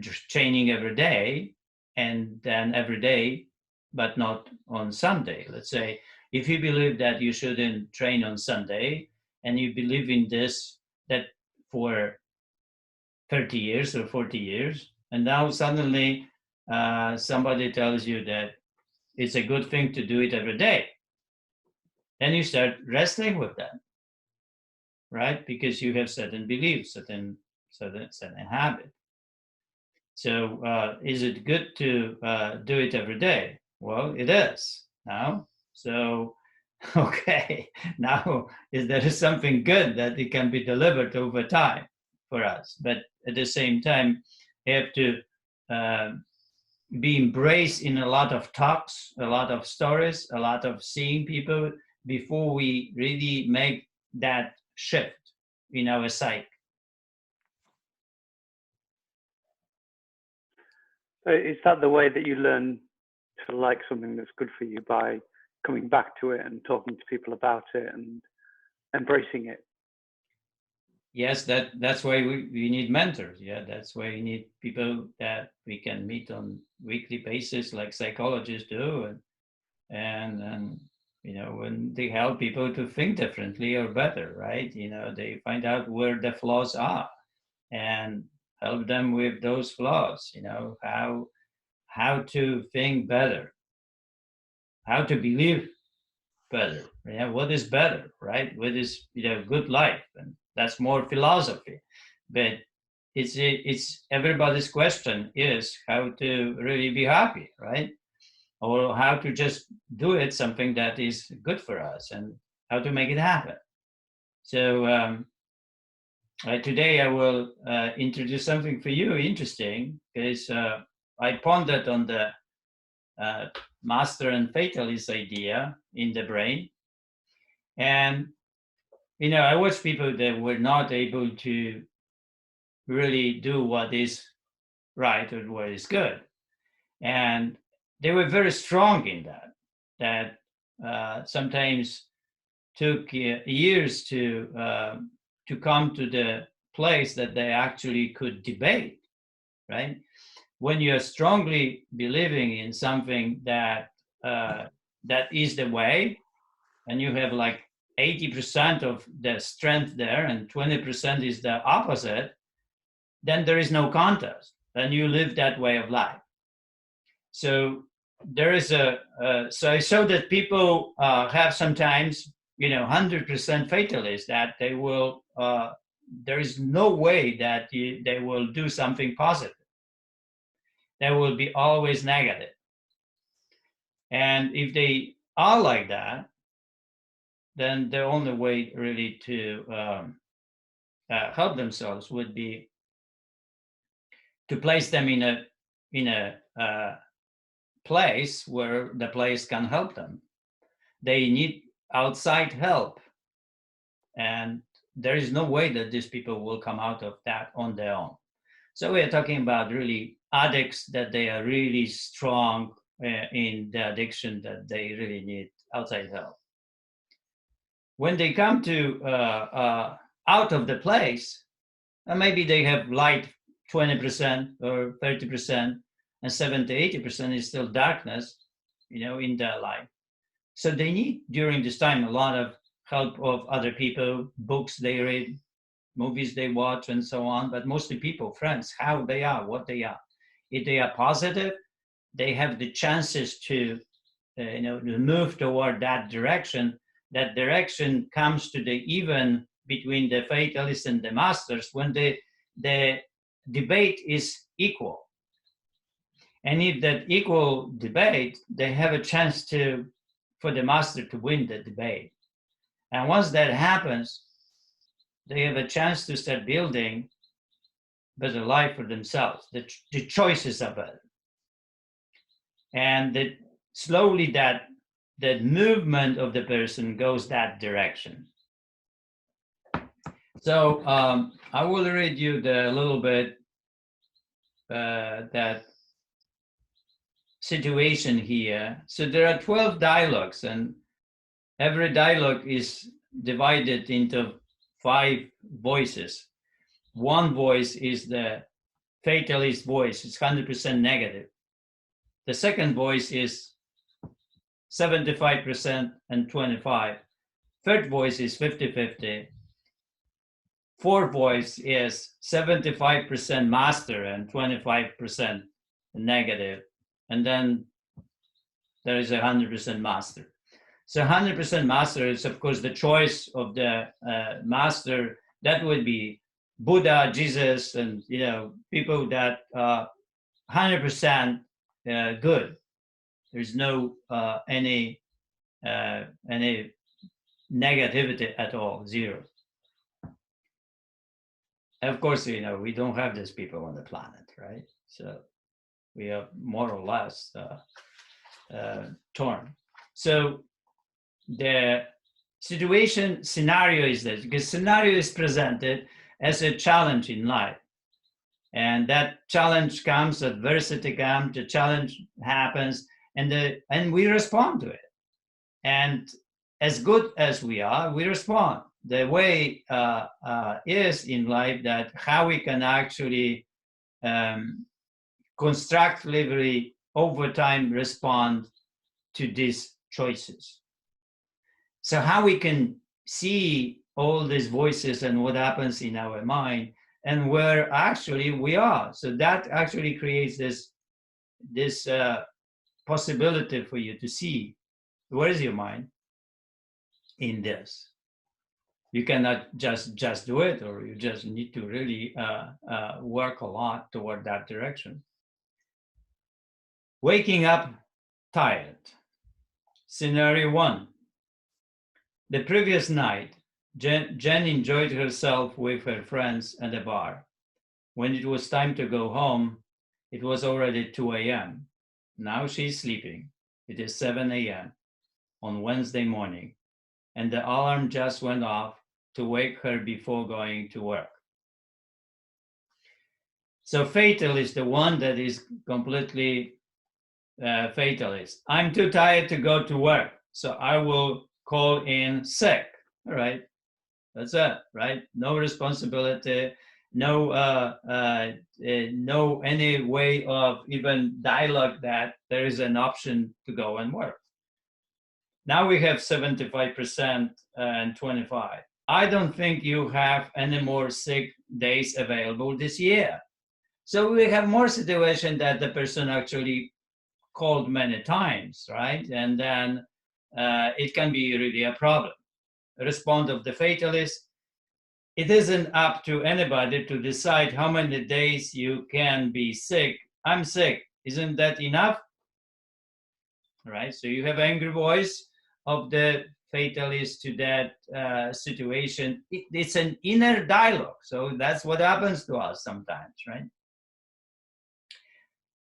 just training every day, and then every day, but not on Sunday. Let's say if you believe that you shouldn't train on Sunday, and you believe in this that for 30 years or 40 years, and now suddenly somebody tells you that it's a good thing to do it every day, then you start wrestling with that, right? Because you have certain beliefs, certain habit. So is it good to do it every day? Well, it is now. So, okay, now is there something good that it can be delivered over time for us? But at the same time, you have to be embraced in a lot of talks, a lot of stories, a lot of seeing people before we really make that shift in our psyche. So is that the way that you learn to like something that's good for you, by coming back to it and talking to people about it and embracing it? Yes, that's why we need mentors. Yeah, that's why we need people that we can meet on weekly basis, like psychologists do, and when they help people to think differently or better, right? They find out where the flaws are and help them with those flaws. How to think better, how to believe better. Yeah, what is better, right? What is good life, and that's more philosophy. But it's everybody's question is how to really be happy, right? Or how to just do it something that is good for us and how to make it happen. So today I will introduce something for you interesting, because I pondered on the master and fatalist idea in the brain. And, I watch people that were not able to really do what is right or what is good. And they were very strong in that sometimes took years to come to the place that they actually could debate, right? When you're strongly believing in something that is the way, and you have like 80% of the strength there and 20% is the opposite, then there is no contest. Then you live that way of life. So there is so I saw that people have sometimes 100% fatalist, that they will there is no way that they will do something positive. They will be always negative. And if they are like that, then the only way really to help themselves would be to place them in a place where the place can help them. They need outside help, and there is no way that these people will come out of that on their own. So we are talking about really addicts, that they are really strong in the addiction, that they really need outside help. When they come to out of the place, maybe they have light 20% or 30%, and 70-80% is still darkness, in their life. So they need during this time a lot of help of other people, books they read, movies they watch, and so on. But mostly people, friends, how they are, what they are. If they are positive, they have the chances to move toward that direction. That direction comes to the even between the fatalists and the masters when the debate is equal. And if that equal debate, they have a chance for the master to win the debate. And once that happens, they have a chance to start building better life for themselves. The choices are better. And slowly that movement of the person goes that direction. So I will read you a little bit that situation here. So there are 12 dialogues, and every dialogue is divided into 5 voices. One voice is the fatalist voice. It's 100% negative. The second voice is 75% and 25. Third voice is 50-50. Fourth voice is 75% master and 25% negative. And then there is 100% master. So 100% master is, of course, the choice of the master. That would be Buddha, Jesus, and people that 100% good. There's no any negativity at all, zero. And of course, we don't have these people on the planet, right? So we are more or less torn. So the scenario is this, because scenario is presented as a challenge in life. And that challenge comes, adversity comes, the challenge happens, and we respond to it. And as good as we are, we respond. The way is in life that how we can actually constructively over time respond to these choices. So how we can see all these voices and what happens in our mind and where actually we are. So that actually creates this possibility for you to see where is your mind in this. You cannot just do it, or you just need to really work a lot toward that direction. Waking up tired. Scenario 1. The previous night, Jen enjoyed herself with her friends at a bar. When it was time to go home, it was already 2 a.m. Now she's sleeping. It is 7 a.m. on Wednesday morning, and the alarm just went off to wake her before going to work. So fatal is the one that is completely fatalist. I'm too tired to go to work, so I will call in sick. All right, that's it, right? No responsibility, no any way of even dialogue that there is an option to go and work. Now we have 75% and 25. I don't think you have any more sick days available this year. So we have more situation that the person actually called many times, right? And then it can be really a problem. Respond of the fatalist, it isn't up to anybody to decide how many days you can be sick. I'm sick, isn't that enough? Right, so you have angry voice of the fatalist to that situation. It's an inner dialogue, so that's what happens to us sometimes, right?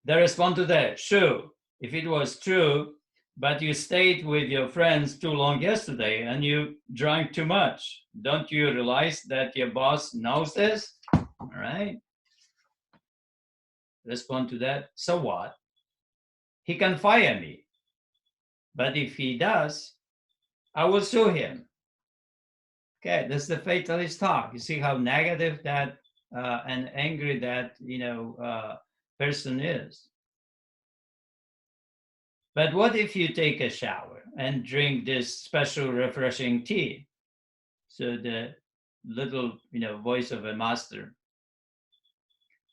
They respond to that, sure, if it was true, but you stayed with your friends too long yesterday and you drank too much. Don't you realize that your boss knows this? All right. Respond to that, so what? He can fire me. But if he does, I will sue him. Okay, that's the fatalist talk. You see how negative that and angry that person is. But what if you take a shower and drink this special refreshing tea? So the little voice of a master.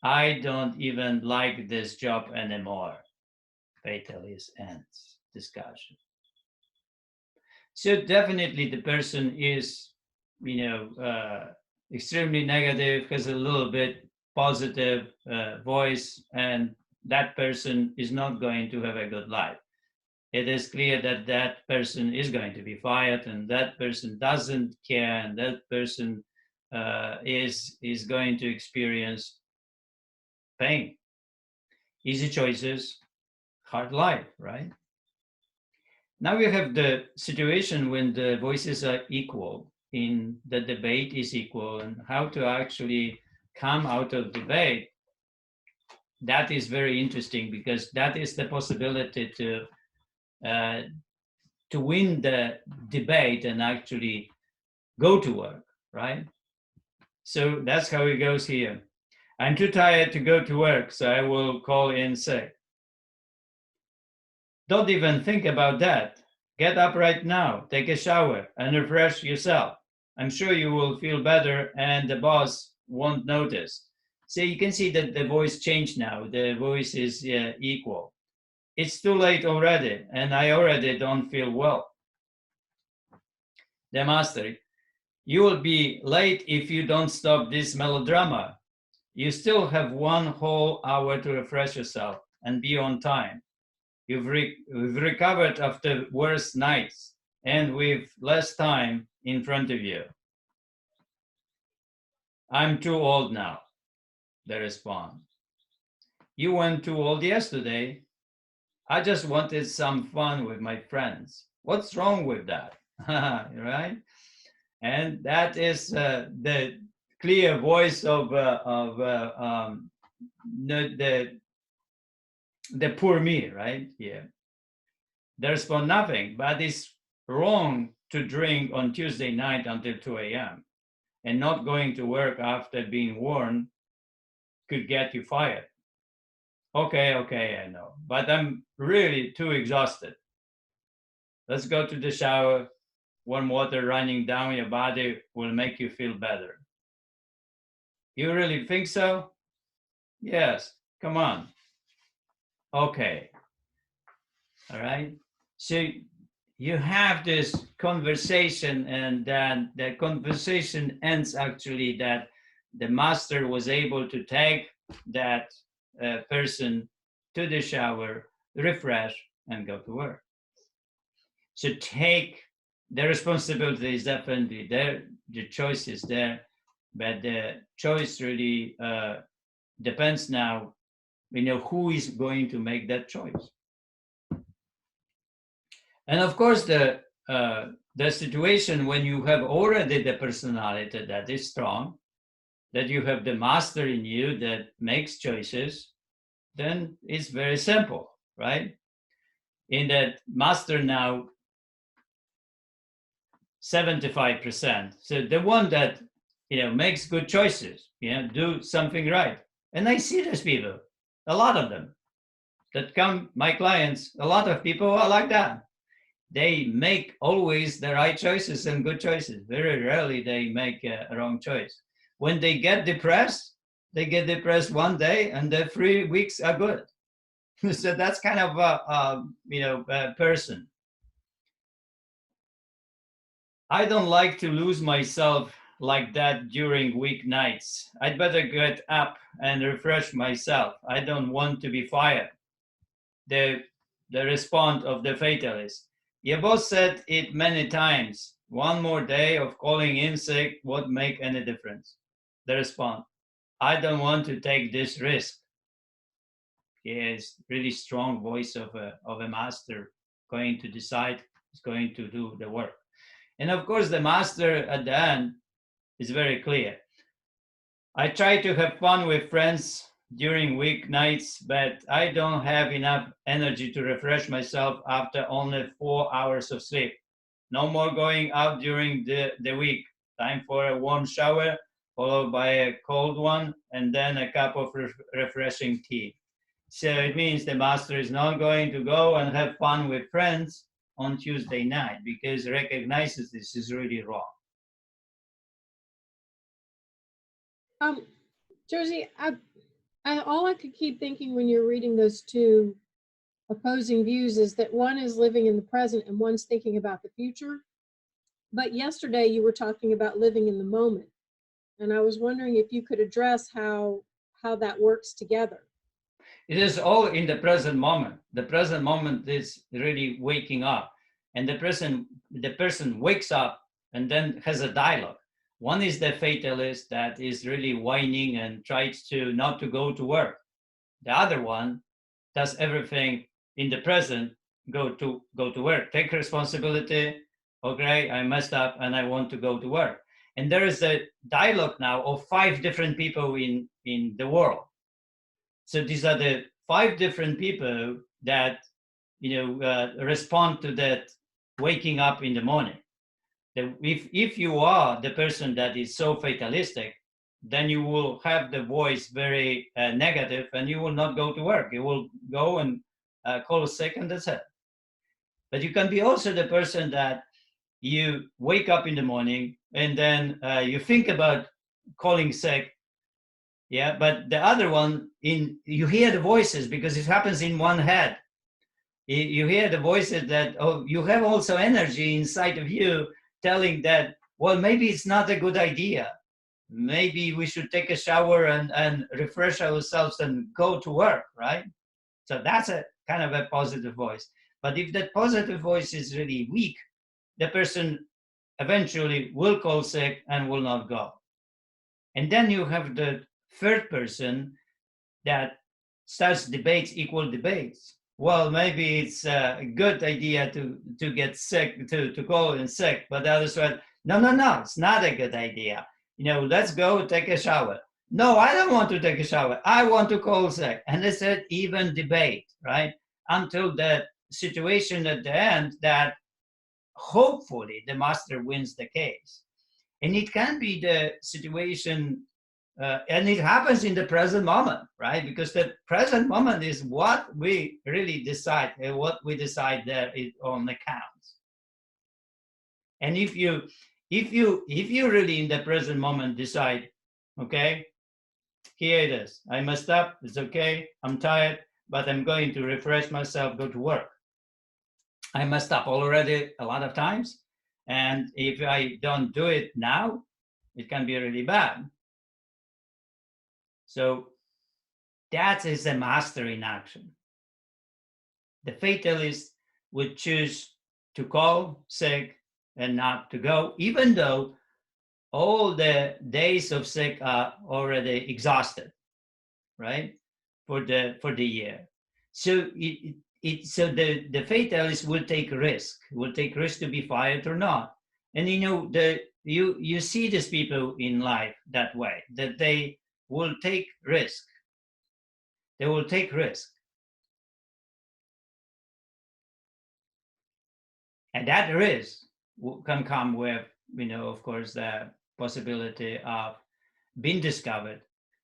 I don't even like this job anymore. Fatalist ends discussion. So definitely the person is, extremely negative, has a little bit positive voice, and that person is not going to have a good life. It is clear that that person is going to be fired, and that person doesn't care, and that person is going to experience pain. Easy choices, hard life, right? Now we have the situation when the voices are equal, in the debate is equal, and how to actually come out of debate. That is very interesting, because that is the possibility to win the debate and actually go to work, right? So that's how it goes here. I'm too tired to go to work, so I will call in sick. Don't even think about that. Get up right now, take a shower, and refresh yourself. I'm sure you will feel better and the boss won't notice. So you can see that the voice changed now. The voice is equal. It's too late already, and I already don't feel well. the master, you will be late if you don't stop this melodrama. You still have 1 whole hour to refresh yourself and be on time. You've recovered after worse nights and with less time in front of you. I'm too old now, they respond. You weren't too old yesterday. I just wanted some fun with my friends. What's wrong with that? Right? And that is the clear voice of the poor me, right? Yeah. They respond nothing, but it's wrong to drink on Tuesday night until 2 a.m. and not going to work after being warned could get you fired. Okay, I know, but I'm really too exhausted. Let's go to the shower. Warm water running down your body will make you feel better. You really think so? Yes, come on. Okay. All right. So you have this conversation, and then the conversation ends actually that the master was able to take that person to the shower, refresh, and go to work. So take the responsibility is definitely there, the choice is there, but the choice really depends now, who is going to make that choice. And of course, the situation when you have already the personality that is strong, that you have the master in you that makes choices, then it's very simple, right? In that master now, 75%. So the one that makes good choices, do something right. And I see those people, a lot of them that come, my clients, a lot of people are like that. They make always the right choices and good choices. Very rarely they make a wrong choice. When they get depressed, they get depressed one day and the 3 weeks are good. So that's kind of a person. I don't like to lose myself like that during weeknights. I'd better get up and refresh myself. I don't want to be fired. The response of the fatalist. You both said it many times. One more day of calling in sick won't make any difference. The response. I don't want to take this risk. He is really strong voice of a master going to decide, is going to do the work. And of course, the master at the end is very clear. I try to have fun with friends during weeknights, but I don't have enough energy to refresh myself after only 4 hours of sleep. No more going out during the week. Time for a warm shower, followed by a cold one, and then a cup of refreshing tea. So it means the master is not going to go and have fun with friends on Tuesday night because he recognizes this is really wrong. Josie, all I could keep thinking when you're reading those two opposing views is that one is living in the present and one's thinking about the future. But yesterday you were talking about living in the moment. And I was wondering if you could address how that works together. It is all in the present moment. The present moment is really waking up. And the person wakes up and then has a dialogue. One is the fatalist that is really whining and tries to not to go to work. The other one does everything in the present, go to work, take responsibility. Okay, I messed up and I want to go to work. And there is a dialogue now of 5 different people in the world. So these are the 5 different people that respond to that waking up in the morning. If you are the person that is so fatalistic, then you will have the voice very negative and you will not go to work. You will go and call sick and that's it. But you can be also the person that you wake up in the morning and then you think about calling sick. Yeah, but the other one, you hear the voices because it happens in one head. You hear the voices that, you have also energy inside of you telling that, well, maybe it's not a good idea. Maybe we should take a shower and refresh ourselves and go to work, right? So that's a kind of a positive voice. But if that positive voice is really weak, the person eventually will call sick and will not go. And then you have the third person that starts debates, equal debates. Well, maybe it's a good idea to get sick, to call in sick, but the other side, no, it's not a good idea. Let's go take a shower. No, I don't want to take a shower. I want to call sick. And it's an even debate, right? Until the situation at the end that hopefully the master wins the case. And it can be the situation, and it happens in the present moment, right? Because the present moment is what we really decide, and what we decide there is on the counts. And if you really in the present moment decide, okay, here it is, I messed up, it's okay, I'm tired, but I'm going to refresh myself, go to work. I messed up already a lot of times, and if I don't do it now, it can be really bad. So that is a master in action. The fatalist would choose to call sick and not to go, even though all the days of sick are already exhausted, right? For the year. So the fatalist will take risk to be fired or not. And you see these people in life that way, that they will take risk. They will take risk. And that risk can come with, of course, the possibility of being discovered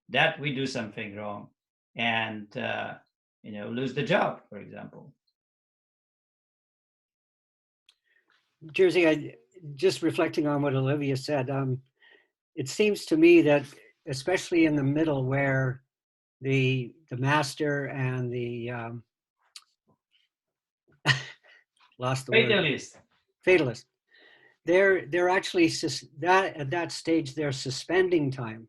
that we do something wrong and, lose the job, for example. Jerzy, just reflecting on what Olivia said, it seems to me that especially in the middle where the master and the lost the fatalist. word. Fatalist. They're actually at that stage they're suspending time.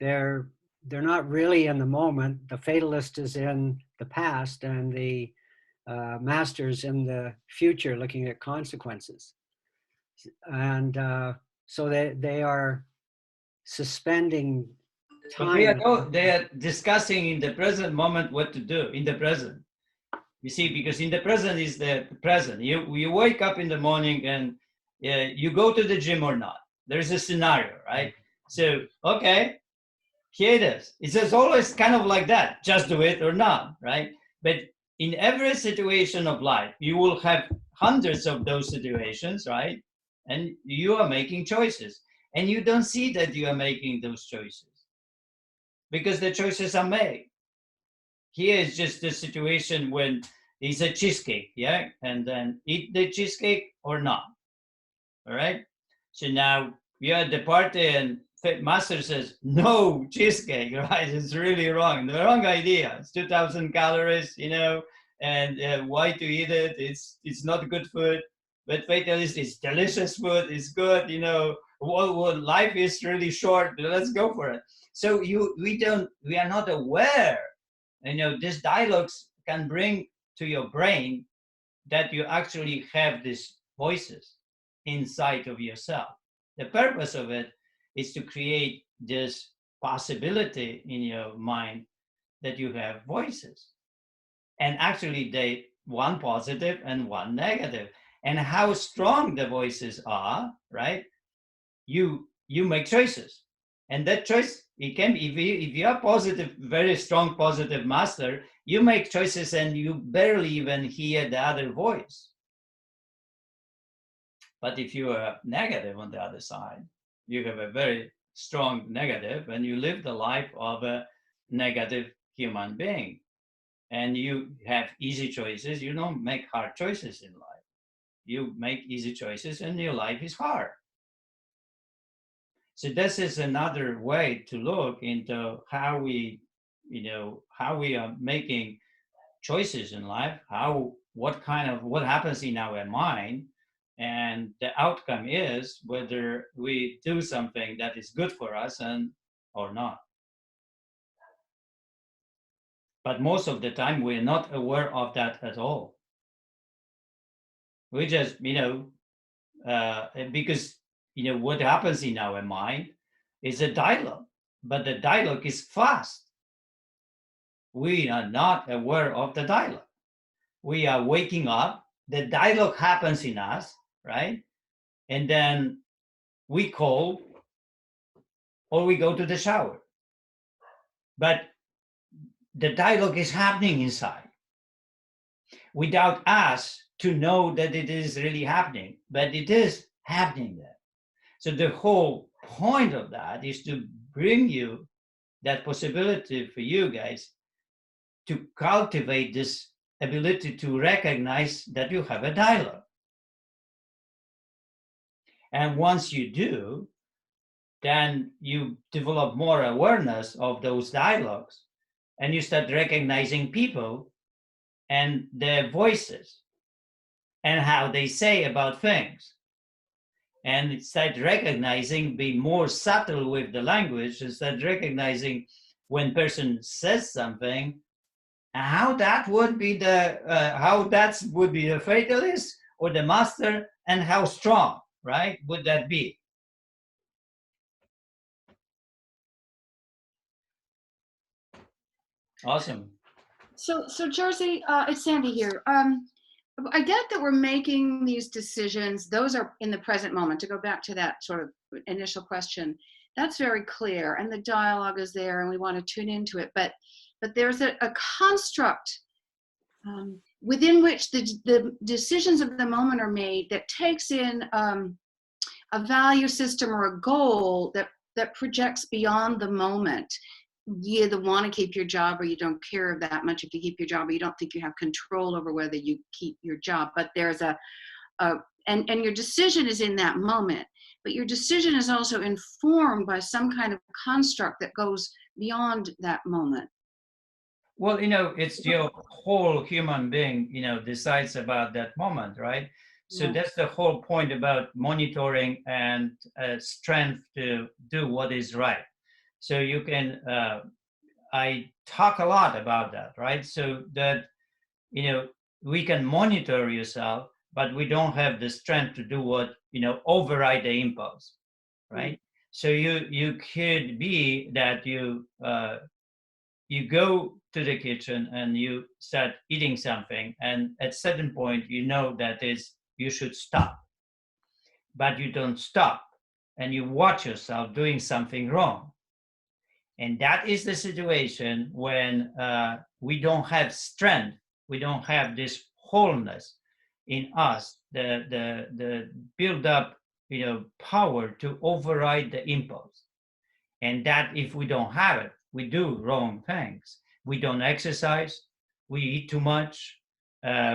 They're not really in the moment. The fatalist is in the past, and the master's in the future, looking at consequences. And so they are suspending time. They are discussing in the present moment what to do in the present. You see, because in the present is the present. You wake up in the morning and you go to the gym or not. There's a scenario, right? So, okay, here it is. It's always kind of like that. Just do it or not, right? But in every situation of life, you will have hundreds of those situations, right? And you are making choices. And you don't see that you are making those choices because the choices are made. Here is just the situation when it's a cheesecake, yeah? And then eat the cheesecake or not, all right? So now you're at the party and master says, no cheesecake, right? It's really wrong, the wrong idea. It's 2,000 calories, and why to eat it? It's not good food. But fatalist, it's delicious food, it's good, well, life is really short, let's go for it. So we are not aware, these dialogues can bring to your brain that you actually have these voices inside of yourself. The purpose of it is to create this possibility in your mind that you have voices. And actually they one positive and one negative. And how strong the voices are, right? You make choices. And that choice, it can be, if you are positive, very strong positive master, you make choices and you barely even hear the other voice. But if you are negative on the other side, you have a very strong negative and you live the life of a negative human being. And you have easy choices. You don't make hard choices in life. You make easy choices and your life is hard. So this is another way to look into how we are making choices in life, what happens in our mind and the outcome is whether we do something that is good for us or not. But most of the time, we're not aware of that at all. We just, because, what happens in our mind is a dialogue, but the dialogue is fast. We are not aware of the dialogue. We are waking up, the dialogue happens in us, right? And then we call or we go to the shower. But the dialogue is happening inside without us to know that it is really happening, but it is happening there. So the whole point of that is to bring you that possibility for you guys to cultivate this ability to recognize that you have a dialogue. And once you do, then you develop more awareness of those dialogues, and you start recognizing people and their voices and how they say about things. And start recognizing, be more subtle with the language, and start recognizing when person says something, how that would be the fatalist or the master, and how strong, right, would that be? Awesome. So Jersey, it's Sandy here. I get that we're making these decisions. Those are in the present moment. To go back to that sort of initial question, that's very clear, and the dialogue is there, and we want to tune into it. But there's a construct within which the decisions of the moment are made that takes in a value system or a goal that projects beyond the moment. You either want to keep your job or you don't care that much if you keep your job, or you don't think you have control over whether you keep your job. But there's and your decision is in that moment, but your decision is also informed by some kind of construct that goes beyond that moment. Well, it's your whole human being, decides about that moment, right? So Yeah. That's the whole point about monitoring and strength to do what is right. So you can, I talk a lot about that, right? So that, we can monitor yourself, but we don't have the strength to do what, override the impulse, right? So you could be that you go to the kitchen and you start eating something, and at certain point, that is, you should stop, but you don't stop, and you watch yourself doing something wrong. And that is the situation when we don't have strength, we don't have this wholeness in us, the build up, power to override the impulse. And that if we don't have it, we do wrong things. We don't exercise, we eat too much,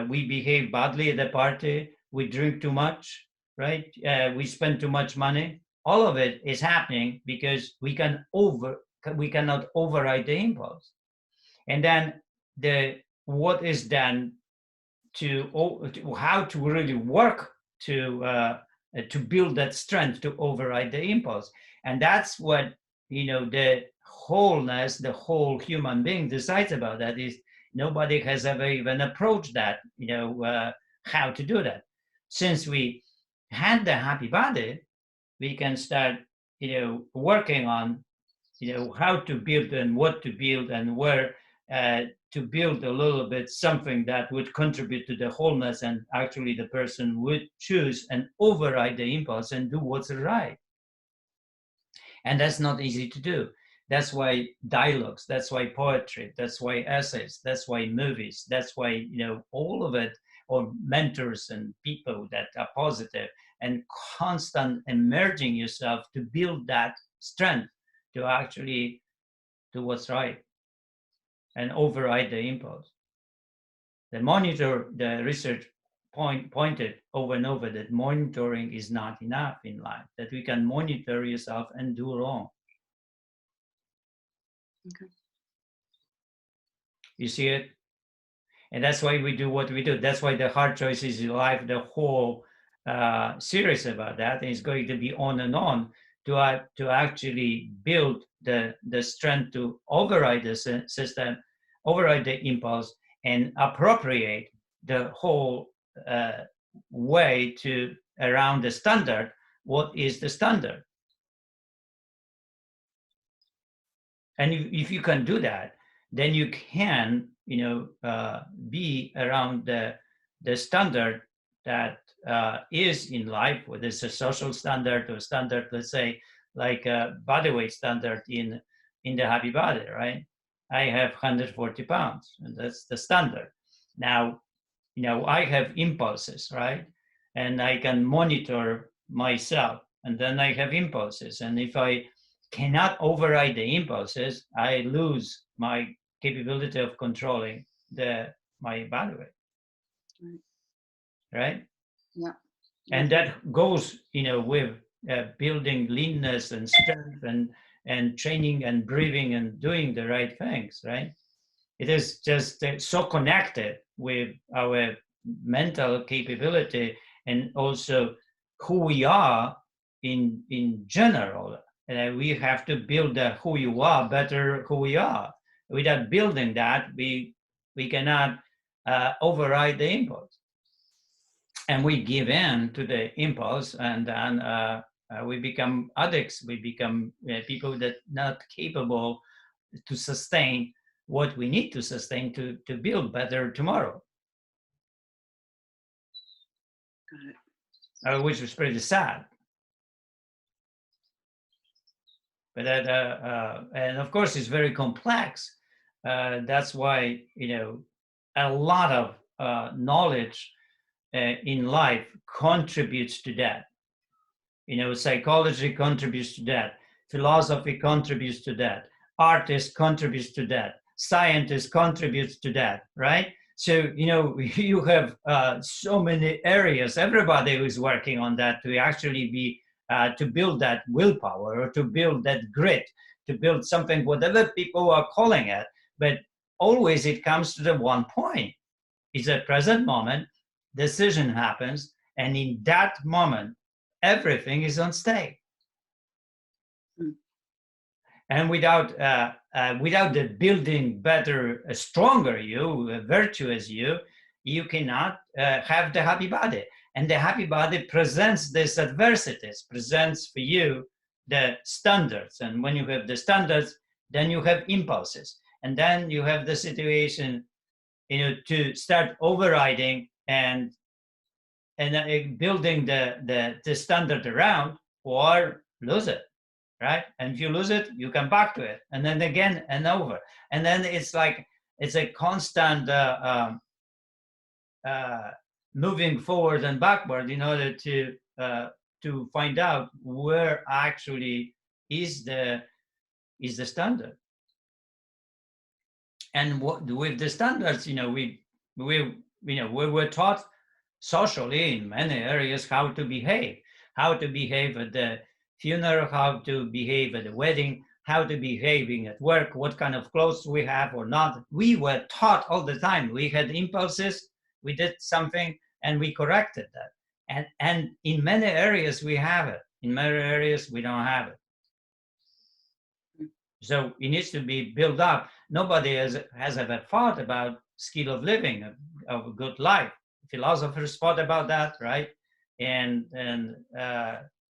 we behave badly at the party, we drink too much, right? We spend too much money. All of it is happening because we cannot override the impulse. And then what is then how to really work to build that strength to override the impulse. And that's what the wholeness, the whole human being decides about. That is, nobody has ever even approached that, how to do that. Since we had the happy body, we can start working on how to build and what to build and where to build a little bit something that would contribute to the wholeness, and actually the person would choose and override the impulse and do what's right. And that's not easy to do. That's why dialogues, that's why poetry, that's why essays, that's why movies, that's why, all of it, or mentors and people that are positive, and constant emerging yourself to build that strength to actually do what's right and override the impulse. The research pointed over and over that monitoring is not enough in life, that we can monitor yourself and do wrong. Okay. You see it? And that's why we do what we do. That's why the hard choices in life, the whole serious about that, and is going to be on and on to actually build the strength to override the system, override the impulse, and appropriate the whole way to around the standard. What is the standard? And if you can do that, then you can, be around the standard that is in life, whether it's a social standard or standard, let's say, like a body weight standard in the Happy Body, right? I have 140 pounds, and that's the standard. Now, I have impulses, right? And I can monitor myself, and then I have impulses. And if I cannot override the impulses, I lose my capability of controlling my body weight. Right? Yeah. And that goes, with building leanness and strength and training and breathing and doing the right things, right? It is just so connected with our mental capability and also who we are in general. And we have to build who you are better, who we are. Without building that, we cannot override the impulse. And we give in to the impulse, and then we become addicts. We become people that not capable to sustain what we need to sustain to build better tomorrow. Got it. Which is pretty sad. But that, and of course, it's very complex. That's why, a lot of knowledge in life contributes to that. Psychology contributes to that. Philosophy contributes to that. Artist contributes to that. Scientist contributes to that, right? So, you have so many areas. Everybody is working on that to actually be, to build that willpower or to build that grit, to build something, whatever people are calling it. But always it comes to the one point. It's a present moment, decision happens, and in that moment, everything is on stake. And without the building better, a stronger you, a virtuous you cannot have the happy body. And the happy body presents these adversities, presents for you the standards. And when you have the standards, then you have impulses. And then you have the situation, to start overriding and building the standard around, or lose it. Right? And if you lose it, you come back to it, and then again and over. And then it's like, it's a constant moving forward and backward in order to find out where actually is the standard. And with the standards, we were taught socially in many areas how to behave at the funeral, how to behave at the wedding, how to behaving at work, what kind of clothes we have or not. We were taught all the time. We had impulses, we did something, and we corrected that. And in many areas we have it. In many areas we don't have it. So it needs to be built up. Nobody has ever thought about skill of living, of a good life. Philosophers thought about that, right? And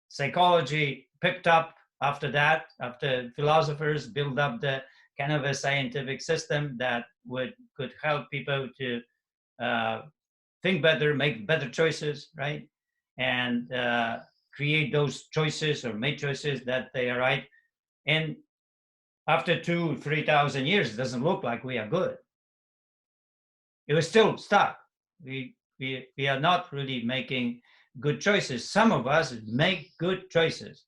psychology picked up after that, after philosophers built up the kind of a scientific system that could help people to think better, make better choices, right? And create those choices or make choices that they are right. And after 2,000-3,000 years, it doesn't look like we are good. It was still stuck. We are not really making good choices. Some of us make good choices.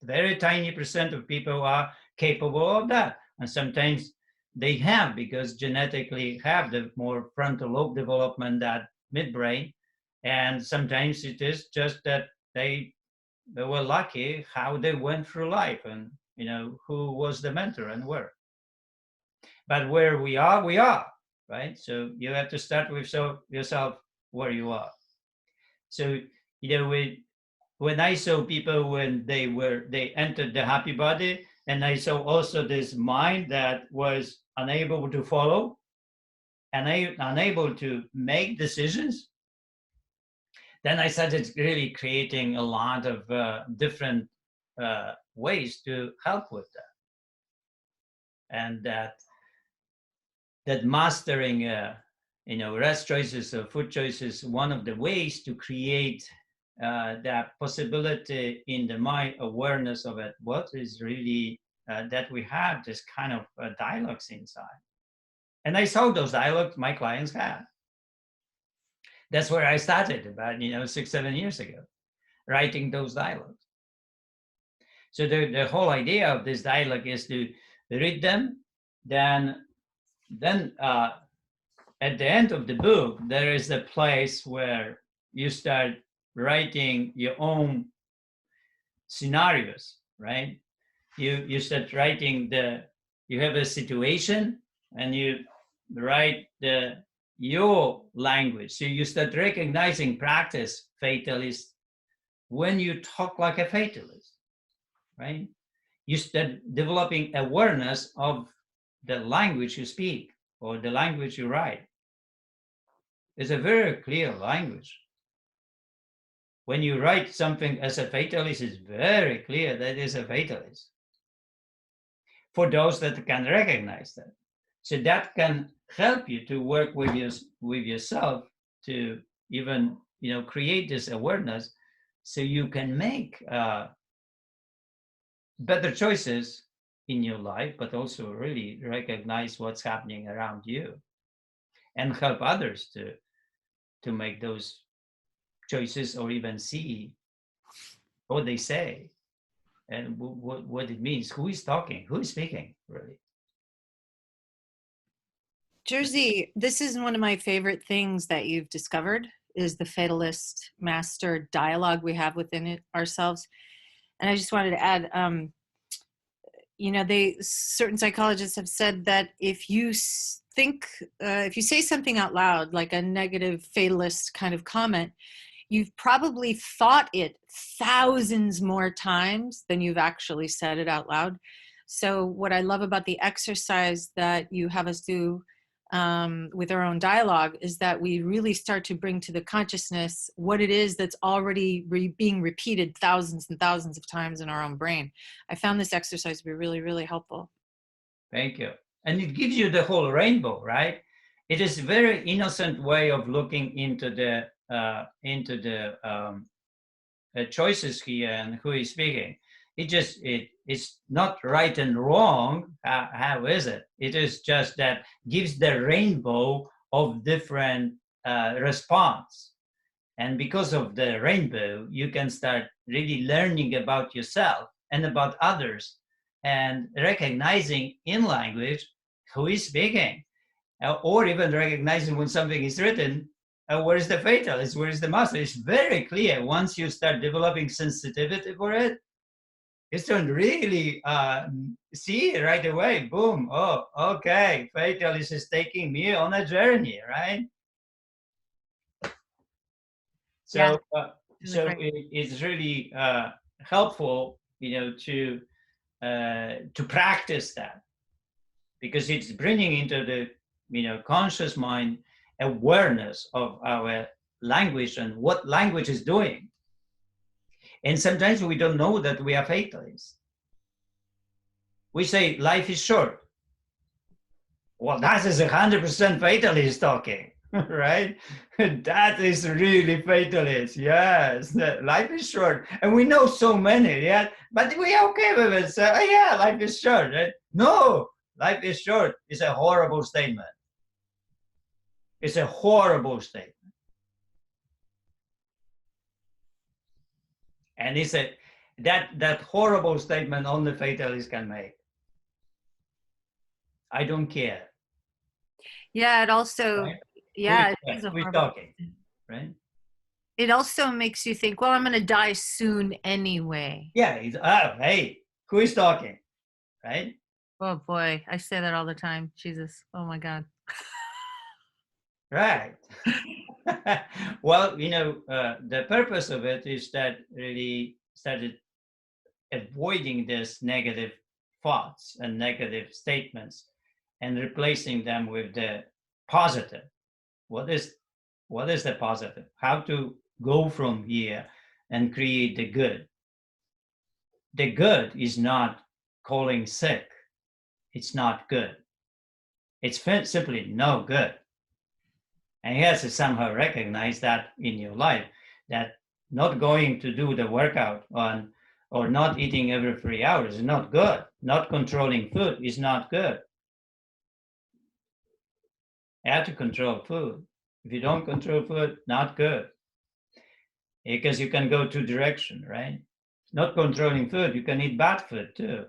Very tiny percent of people are capable of that. And sometimes they have, because genetically have the more frontal lobe development, that midbrain. And sometimes it is just that they were lucky how they went through life, and who was the mentor and where. But where we are, right? So you have to start with yourself where you are. So, when I saw people when they entered the happy body, and I saw also this mind that was unable to follow and unable to make decisions, then I started really creating a lot of different ways to help with that. And that mastering rest choices or food choices, one of the ways to create that possibility in the mind, awareness of it, what is really that we have this kind of dialogues inside. And I saw those dialogues my clients had. That's where I started about 6-7 years ago, writing those dialogues. So the whole idea of this dialogue is to read them, then at the end of the book, there is a place where you start writing your own scenarios, right? You start writing you have a situation and you write your language. So you start recognizing practice fatalist when you talk like a fatalist, right? You start developing awareness of the language you speak or the language you write. It's a very clear language. When you write something as a fatalist, it's very clear that it's a fatalist. For those that can recognize that. So that can help you to work with yourself to even create this awareness so you can make better choices in your life, but also really recognize what's happening around you and help others to make those choices or even see what they say and what it means, who is talking, who is speaking, really. Jerzy, this is one of my favorite things that you've discovered is the fatalist master dialogue we have within ourselves. And I just wanted to add, certain psychologists have said that if you if you say something out loud, like a negative fatalist kind of comment, you've probably thought it thousands more times than you've actually said it out loud. So what I love about the exercise that you have us do with our own dialogue is that we really start to bring to the consciousness what it is that's already being repeated thousands and thousands of times in our own brain. I found this exercise to be really, really helpful. Thank you. And it gives you the whole rainbow, right? It is a very innocent way of looking into the choices here and who is speaking. It's not right and wrong. How is it? It is just that gives the rainbow of different response. And because of the rainbow, you can start really learning about yourself and about others and recognizing in language who is speaking, or even recognizing when something is written, where is the fatalist, where is the master. It's very clear once you start developing sensitivity for it. It's to really see right away, boom, oh, okay, fatalist is taking me on a journey, right? So, it's really helpful, to practice that, because it's bringing into the, conscious mind awareness of our language and what language is doing. And sometimes we don't know that we are fatalists. We say life is short. Well, that is 100% fatalist talking, right? That is really fatalist. Yes, life is short. And we know so many, yeah, but we are okay with it. So, yeah, life is short, right? No, life is short is a horrible statement. It's a horrible statement. And it's that horrible statement only fatalists can make. I don't care. Yeah, it also, right? yeah, We're talking, right? It also makes you think, well, I'm going to die soon anyway. Yeah, hey, who is talking, right? Oh boy, I say that all the time. Jesus, oh my God. Right. Well, the purpose of it is that really started avoiding this negative thoughts and negative statements and replacing them with the positive. What is the positive? How to go from here and create the good. The good is not calling sick. It's not good. It's simply no good. And you have to somehow recognize that in your life, that not going to do the workout on or not eating every 3 hours is not good. Not controlling food is not good. You have to control food. If you don't control food, not good. Because you can go two directions, right? Not controlling food, you can eat bad food too.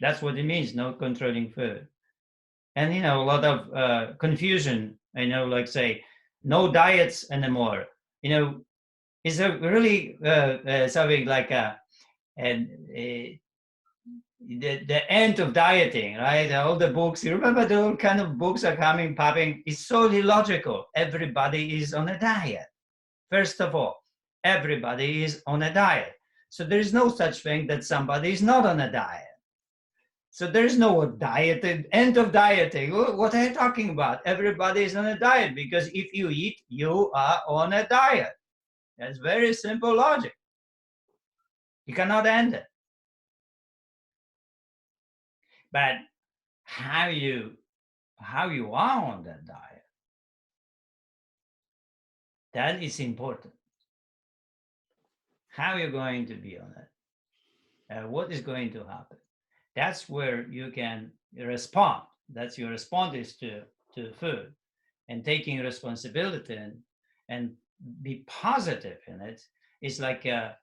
That's what it means, not controlling food. And a lot of confusion, like say, no diets anymore. Is a really something like the end of dieting, right? All the books, you remember the old kind of books are popping. It's so illogical. Everybody is on a diet. First of all, everybody is on a diet. So there is no such thing that somebody is not on a diet. So there is no diet, end of dieting. What are you talking about? Everybody is on a diet because if you eat, you are on a diet. That's very simple logic. You cannot end it. But how you are on that diet, that is important. How you're going to be on it. What is going to happen? That's where you can respond. That's your response is to food and taking responsibility and be positive in it. It's like if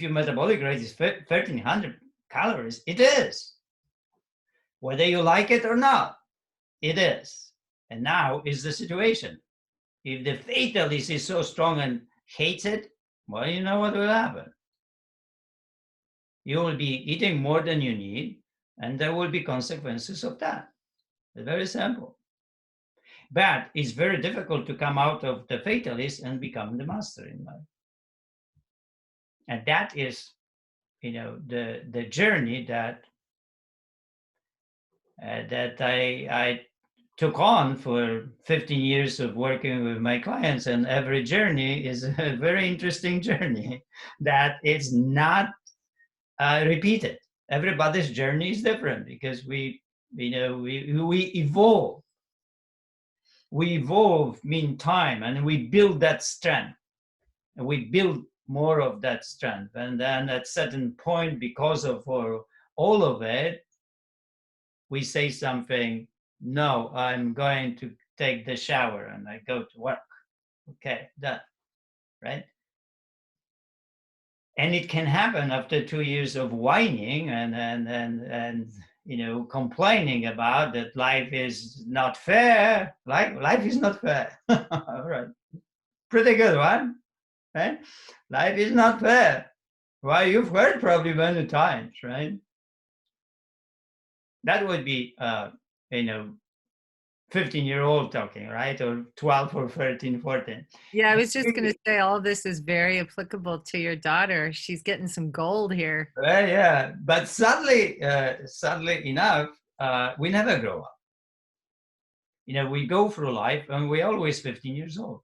your metabolic rate is 1,300 calories, it is. Whether you like it or not, it is. And now is the situation. If the fatalist is so strong and hates it, well, you know what will happen. You will be eating more than you need, and there will be consequences of that. It's very simple. But it's very difficult to come out of the fatalist and become the master in life. And that is, the journey that I took on for 15 years of working with my clients. And every journey is a very interesting journey that is not repeated. Everybody's journey is different because we evolve. We evolve meantime, and we build that strength. And we build more of that strength. And then at certain point, because of all of it, we say something, no, I'm going to take the shower and I go to work. Okay, done, right? And it can happen after 2 years of whining and complaining about that life is not fair. Life is not fair. All right, pretty good one, right? Life is not fair. Well, you've heard probably many times, right? That would be 15-year-old talking, right? Or 12 or 13, 14. Yeah, I was just going to say all this is very applicable to your daughter. She's getting some gold here. Well, yeah, but sadly enough, we never grow up. We go through life and we're always 15 years old.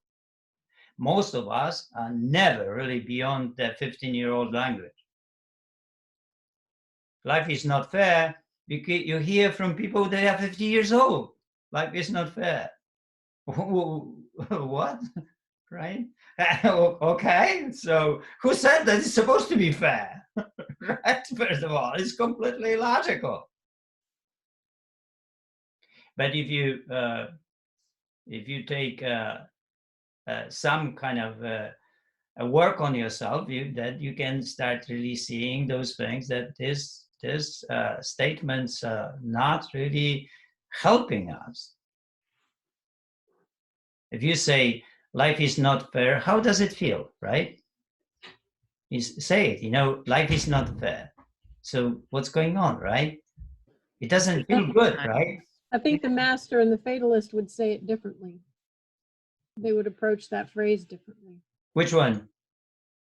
Most of us are never really beyond the 15-year-old language. Life is not fair because you hear from people that are 50 years old. Life is not fair. What? Right? Okay, so who said that it's supposed to be fair? Right? First of all, it's completely illogical. But if you take some kind of a work on yourself, that you can start really seeing those things that this statements not really helping us. If you say life is not fair, how does it feel, right? You say it, life is not fair. So what's going on, right? It doesn't feel good, right? I think the master and the fatalist would say it differently. They would approach that phrase differently. Which one?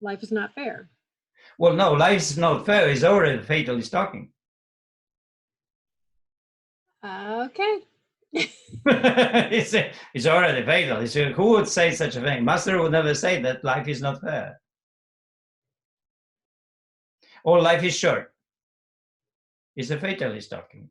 Life is not fair. Well, no, life is not fair. Is already the fatalist talking. Okay. it's already fatal. Who would say such a thing? Master would never say that life is not fair. Or life is short. It's a fatalist talking.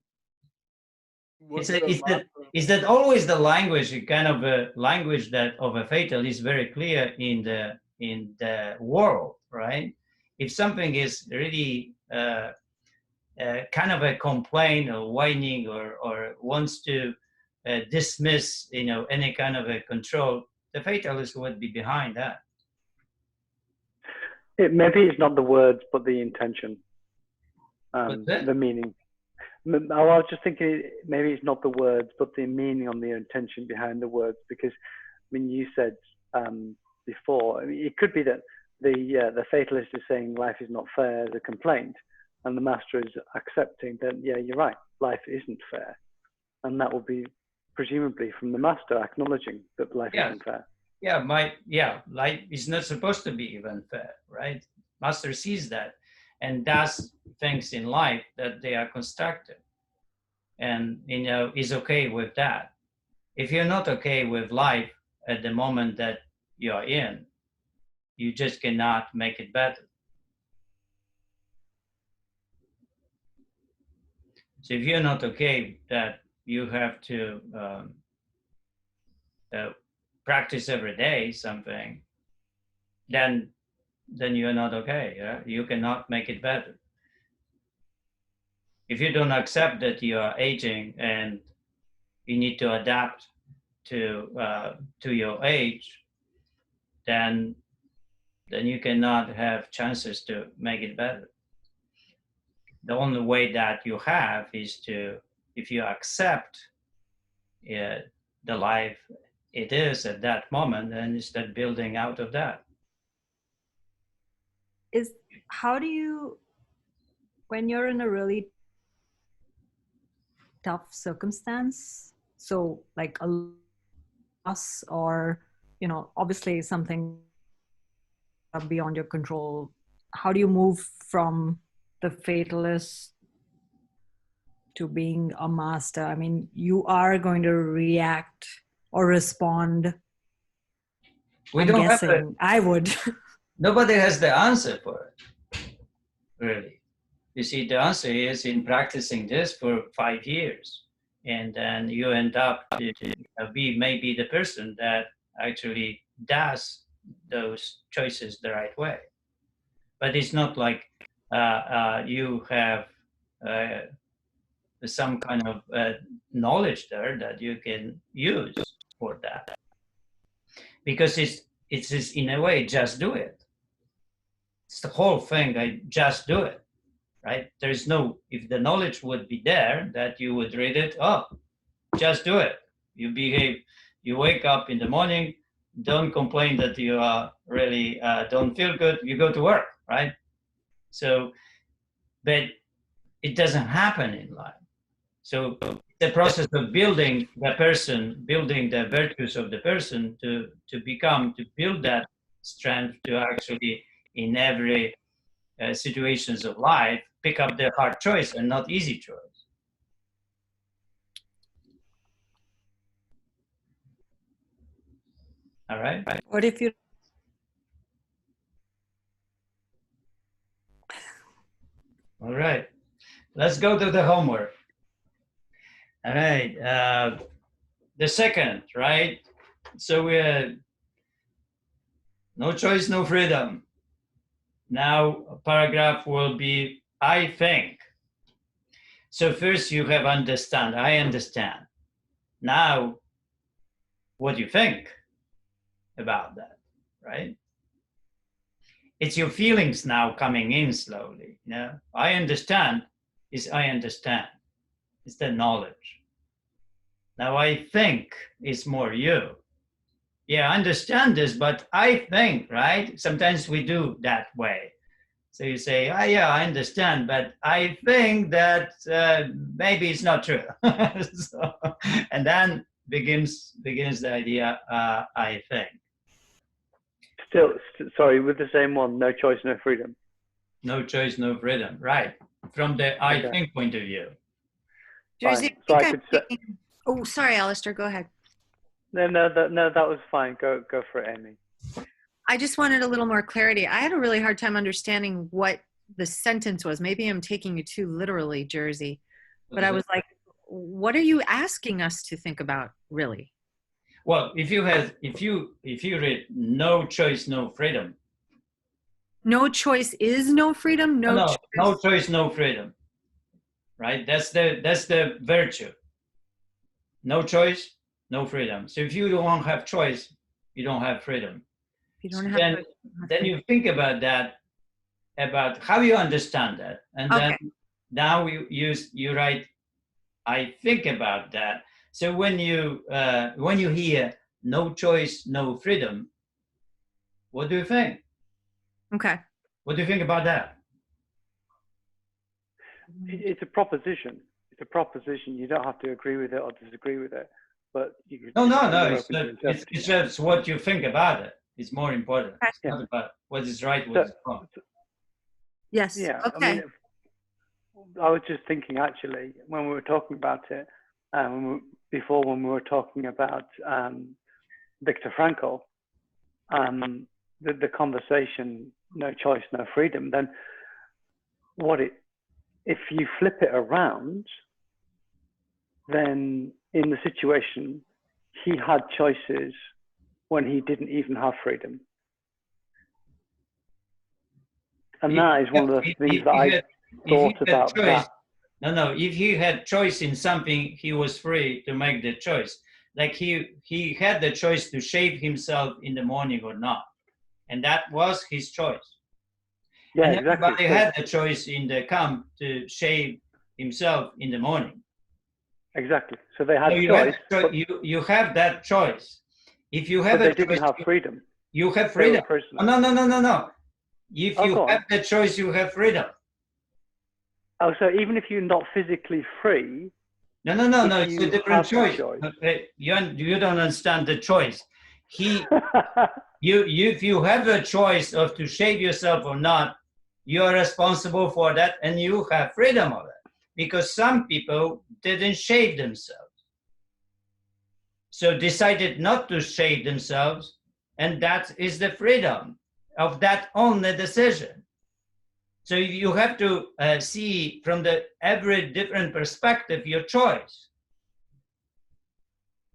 Is that always the language, kind of a language that of a fatal is very clear in the world, right? If something is really kind of a complaint or whining or wants to dismiss, any kind of a control, the fatalist would be behind that. Maybe it's not the words, but the intention, the meaning. I was just thinking maybe it's not the words, but the meaning on the intention behind the words. Because, I mean, you said before, I mean, it could be that the fatalist is saying life is not fair as a complaint, and the master is accepting that, yeah, you're right, life isn't fair, and that will be presumably from the master acknowledging that life isn't fair. Life is not supposed to be even fair, right? Master sees that and does things in life that they are constructive, and is okay with that. If you're not okay with life at the moment that you are in, you just cannot make it better. So if you're not okay that you have to practice every day something, then you're not okay. Yeah? You cannot make it better. If you don't accept that you are aging and you need to adapt to your age, then you cannot have chances to make it better. The only way that you have is if you accept the life it is at that moment, then you start building out of that. How do you, when you're in a really tough circumstance, so like a loss or, obviously something beyond your control, how do you move from the fatalist to being a master? I mean, you are going to react or respond. I would. Nobody has the answer for it, really. You see, the answer is in practicing this for 5 years, and then you end up to be maybe the person that actually does those choices the right way. But it's not like you have some kind of knowledge there that you can use for that, because it's in a way just do it. It's the whole thing. I just do it, right? There's no, if the knowledge would be there, that you would read it. Oh, just do it. You behave. You wake up in the morning. Don't complain that you are really don't feel good. You go to work, right? So, but it doesn't happen in life. So the process of building the person, building the virtues of the person to build that strength to actually in every situations of life, pick up the hard choice and not easy choice. All right. What if you? All right. Let's go to the homework. All right. The second, right? So we're no choice, no freedom. Now a paragraph will be, I think. So first you have understand, I understand. Now, what do you think about that, right? It's your feelings now coming in slowly. I understand is I understand. It's the knowledge. Now I think is more you. Yeah, I understand this, but I think, right? Sometimes we do that way. So you say, oh, yeah, I understand, but I think that maybe it's not true. So, and then begins the idea, I think. Still, sorry, with the same one, no choice, no freedom. No choice, no freedom. Right. From the I think point of view. Jersey, So I think oh, sorry, Alistair, go ahead. No, that was fine. Go for it, Amy. I just wanted a little more clarity. I had a really hard time understanding what the sentence was. Maybe I'm taking you too literally, Jersey. But I was like, what are you asking us to think about, really? Well, if you read no choice, no freedom. No choice is no freedom. No choice, no freedom. Right? That's the virtue. No choice, no freedom. So if you don't have choice, you don't have freedom. If you don't have then you think about that, about how you understand that, and then now you write, I think about that. So when you hear no choice, no freedom, what do you think? Okay. What do you think about that? It's a proposition. It's a proposition. You don't have to agree with it or disagree with it, but you could. No. It's just what you think about it. It's more important. It's not about what is right, what is wrong. Yes. Yeah. Okay. I mean, I was just thinking actually when we were talking about it, before when we were talking about Viktor Frankl, the conversation, no choice, no freedom. Then if you flip it around, then in the situation, he had choices when he didn't even have freedom. And that is one of the things that I thought about that. No, if he had choice in something, he was free to make the choice. Like he had the choice to shave himself in the morning or not. And that was his choice. Yeah, and exactly. Everybody had the choice in the camp to shave himself in the morning. Exactly. So they had choice. You have that choice. If you have but they didn't have freedom. You have freedom. Oh, no. If you have the choice, you have freedom. Oh, so even if you're not physically free. No. It's a different choice. You don't understand the choice. If you have a choice of to shave yourself or not, you are responsible for that, and you have freedom of it. Because some people didn't shave themselves, so decided not to shave themselves, and that is the freedom of that only decision. So you have to see from every different perspective your choice.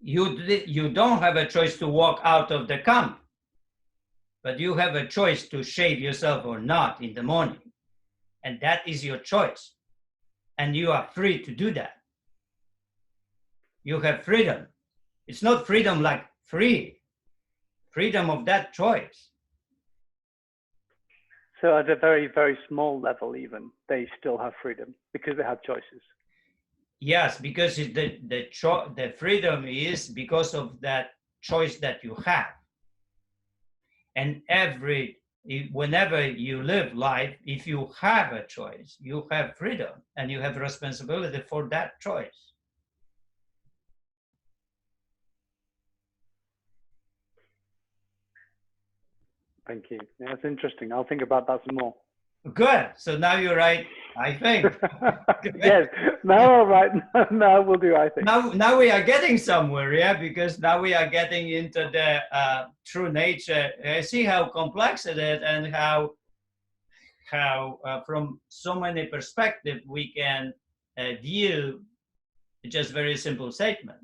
You don't have a choice to walk out of the camp, but you have a choice to shave yourself or not in the morning, and that is your choice, and you are free to do that. You have freedom. It's not freedom like freedom of that choice. So at a very, very small level even, they still have freedom because they have choices. Yes, because the freedom is because of that choice that you have. And whenever you live life, if you have a choice, you have freedom and you have responsibility for that choice. Thank you. Yeah, that's interesting. I'll think about that some more. Good. So now you're right, I think. Yes. Now, all right. Now we'll do, I think. Now we are getting somewhere, yeah, because now we are getting into the true nature. See how complex it is, and how from so many perspectives we can view just very simple statement.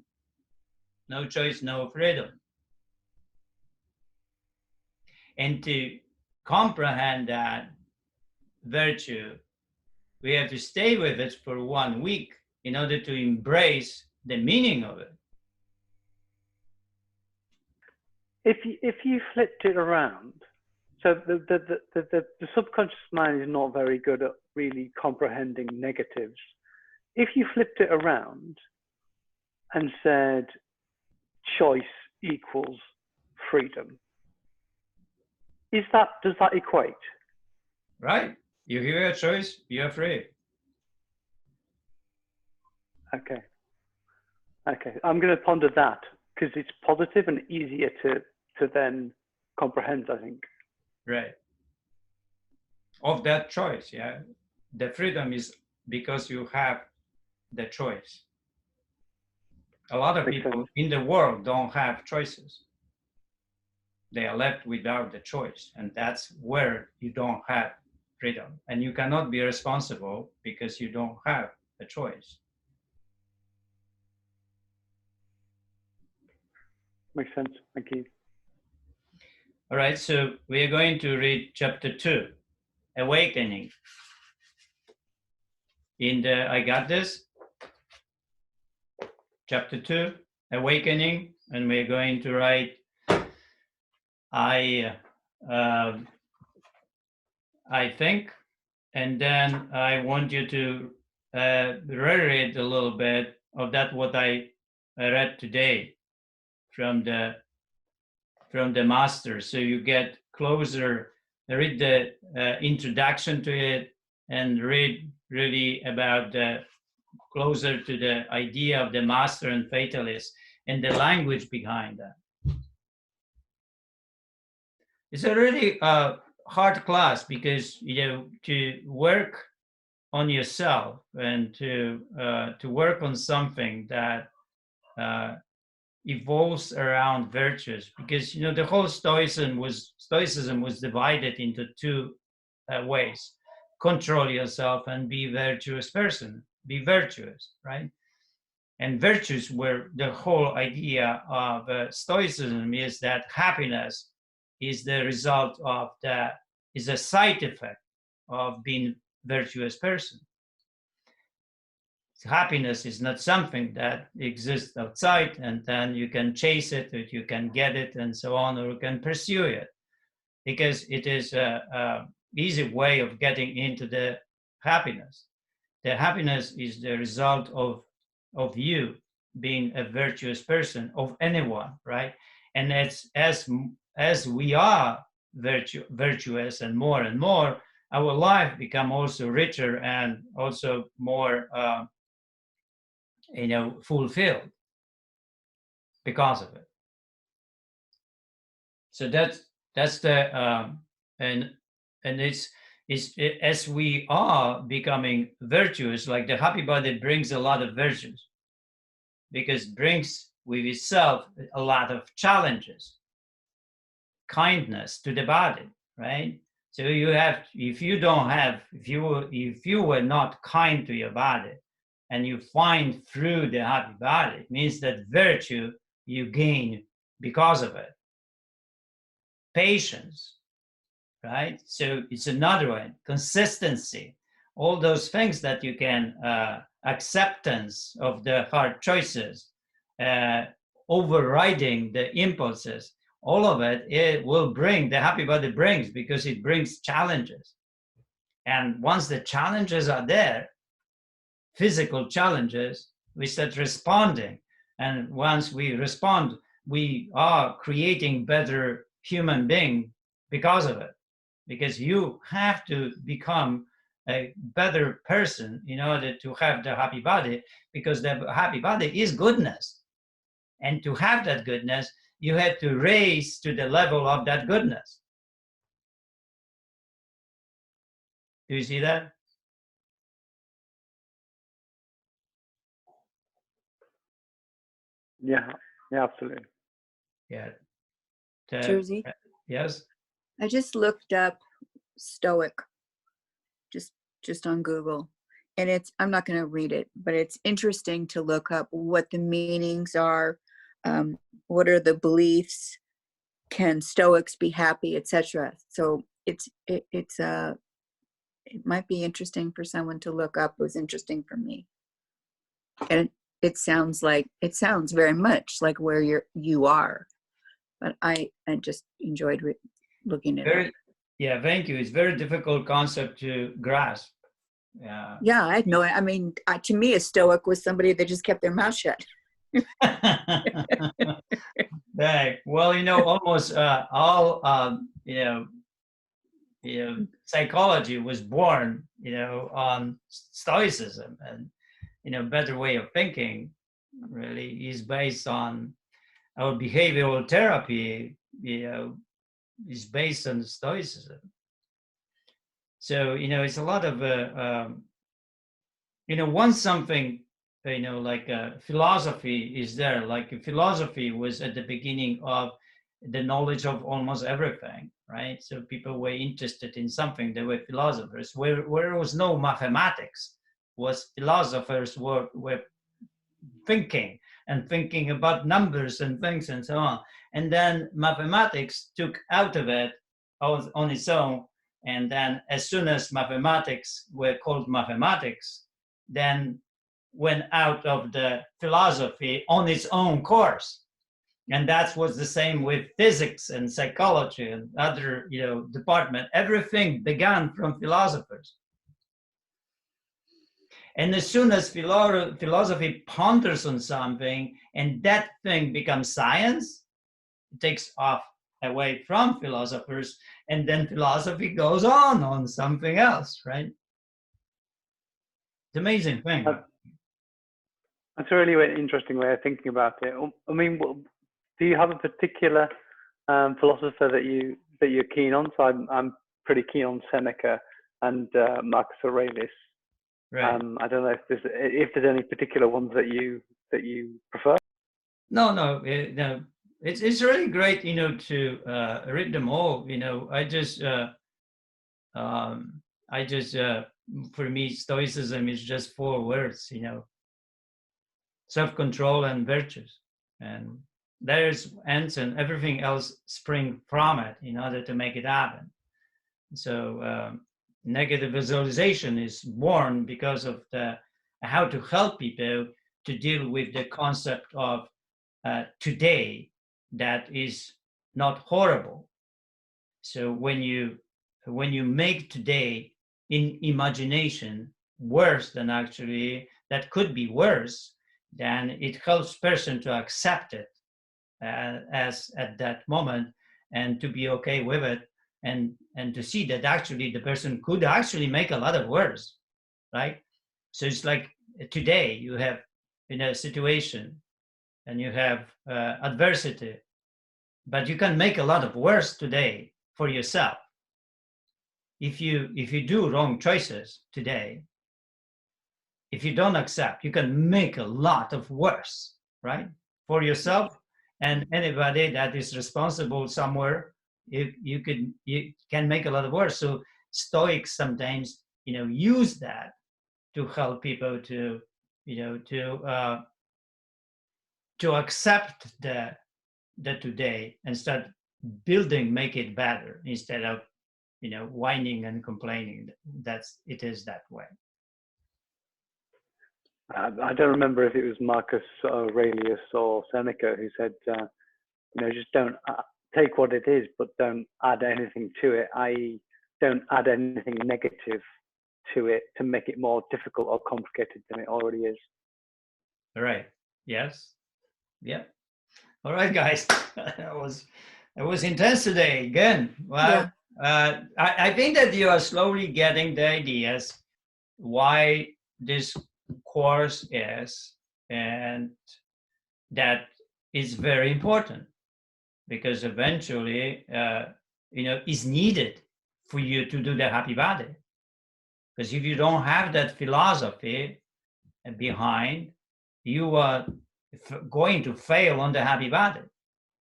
No choice, no freedom. And to comprehend that virtue, we have to stay with it for 1 week in order to embrace the meaning of it. If you flipped it around, so the subconscious mind is not very good at really comprehending negatives. If you flipped it around and said choice equals freedom, does that equate? Right. You hear your choice, you're free. Okay. Okay. I'm going to ponder that because it's positive and easier to then comprehend, I think. Right. Of that choice, yeah. The freedom is because you have the choice. A lot of people in the world don't have choices. They are left without the choice, and that's where you don't have freedom. And you cannot be responsible because you don't have a choice. Makes sense. Thank you. All right, so we are going to read chapter 2, Awakening. I got this, chapter 2, Awakening, and we're going to write, I think, and then I want you to reread a little bit of that what I read today from the master, so you get closer. Read the introduction to it and read really about the closer to the idea of the master and fatalist and the language behind that. It's a really hard class because to work on yourself and to work on something that evolves around virtues, because the whole Stoicism was divided into two ways: control yourself and be virtuous person, be virtuous, right? And virtues were the whole idea of Stoicism is that happiness is the result of is a side effect of being virtuous person. Happiness is not something that exists outside and then you can chase it, or you can get it and so on, or you can pursue it, because it is a easy way of getting into the happiness. The happiness is the result of you being a virtuous person, of anyone, right? And as we are virtuous and more, our life become also richer and also more fulfilled because of it. So that's the and it's as we are becoming virtuous, like the happy body brings a lot of virtues, because it brings with itself a lot of challenges, kindness to the body, right? So if you were not kind to your body, and you find through the happy body, it means that virtue you gain because of it. Patience, right? So it's another one. Consistency, all those things that you can, acceptance of the hard choices, overriding the impulses, all of it will bring, the happy body brings, because it brings challenges. And once the challenges are there, physical challenges, we start responding. And once we respond, we are creating better human being because of it. Because you have to become a better person in order to have the happy body, because the happy body is goodness. And to have that goodness, you have to raise to the level of that goodness. Do you see that? Yeah, absolutely. Yeah. Jersey? Yes? I just looked up Stoic, just on Google. And I'm not going to read it, but it's interesting to look up what the meanings are, what are the beliefs, can Stoics be happy, etc. So it might be interesting for someone to look up. It was interesting for me. And it sounds very much like where you are, but I just enjoyed looking at it. Yeah, thank you. It's a very difficult concept to grasp. Yeah, I know. I mean, to me, a Stoic was somebody that just kept their mouth shut. Right. Well, almost all psychology was born, on Stoicism, and better way of thinking really is based on our behavioral therapy. Is based on Stoicism. So it's a lot of once something like philosophy is there, like philosophy was at the beginning of the knowledge of almost everything, right? So people were interested in something, they were philosophers. Where there was no mathematics, was philosophers were thinking about numbers and things and so on. And then mathematics took out of it on its own. And then as soon as mathematics were called mathematics, then went out of the philosophy on its own course. And that was the same with physics and psychology and other department. Everything began from philosophers. And as soon as philosophy ponders on something and that thing becomes science, it takes off away from philosophers, and then philosophy goes on something else, right? It's an amazing thing. That's a really interesting way of thinking about it. I mean, do you have a particular philosopher that you're keen on? So I'm pretty keen on Seneca and Marcus Aurelius. Right. I don't know if there's any particular ones that you prefer. No. It's really great, to read them all. I just for me, Stoicism is just 4 words. Self-control and virtues, and there's ends and everything else spring from it in order to make it happen. So negative visualization is born because of how to help people to deal with the concept of today that is not horrible. So when you make today in imagination worse than actually that could be worse, then it helps person to accept it as at that moment and to be okay with it, and to see that actually the person could actually make a lot of worse, right? So it's like today you have a situation and you have adversity, but you can make a lot of worse today for yourself. If you do wrong choices today, if you don't accept, you can make a lot of worse, right? For yourself and anybody that is responsible somewhere, you can make a lot of worse. So Stoics sometimes, use that to help people to accept the today and start building, make it better instead of, whining and complaining. It is that way. I don't remember if it was Marcus Aurelius or Seneca who said, just don't take what it is, but don't add anything to it, i.e. don't add anything negative to it to make it more difficult or complicated than it already is. All right. Yes. Yeah. All right, guys. It was intense today again. Well, yeah. I think that you are slowly getting the ideas why this course is, and that is very important, because eventually is needed for you to do the happy body. Because if you don't have that philosophy behind, you are going to fail on the happy body,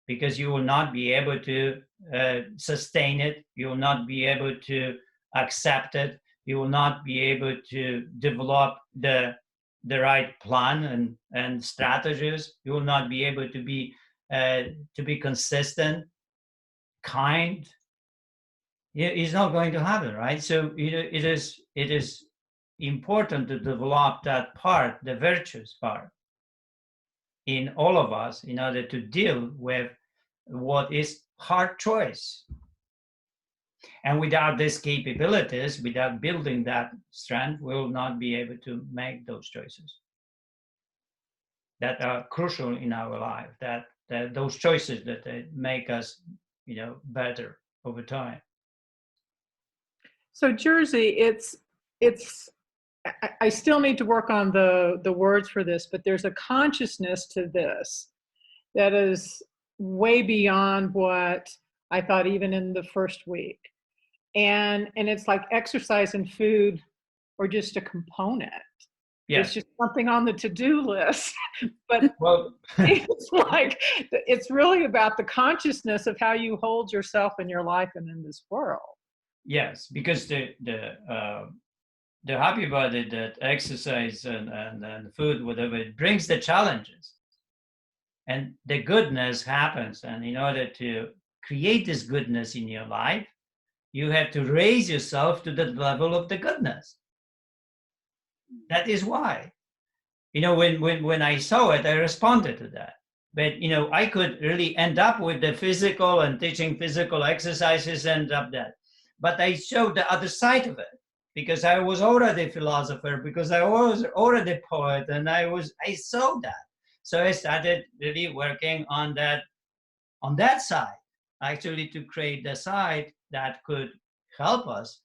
because you will not be able to sustain it, you will not be able to accept it, you will not be able to develop the right plan and strategies, you will not be able to be consistent, kind. It's not going to happen, right? So it is important to develop that part, the virtues part, in all of us in order to deal with what is hard choice. And without these capabilities, without building that strength, we will not be able to make those choices that are crucial in our life, that those choices that make us, better over time. So Jersey, I still need to work on the words for this, but there's a consciousness to this that is way beyond what I thought even in the first week. And it's like exercise and food are just a component. Yeah. It's just something on the to-do list. But well, it's like, it's really about the consciousness of how you hold yourself in your life and in this world. yes, because the happy body, that exercise and food, whatever, it brings the challenges. And the goodness happens. And in order to create this goodness in your life, you have to raise yourself to the level of the goodness. That is why. When I saw it, I responded to that. But, I could really end up with the physical and teaching physical exercises, end up that. But I showed the other side of it, because I was already a philosopher, because I was already a poet, and I saw that. So I started really working on that side, actually, to create the side that could help us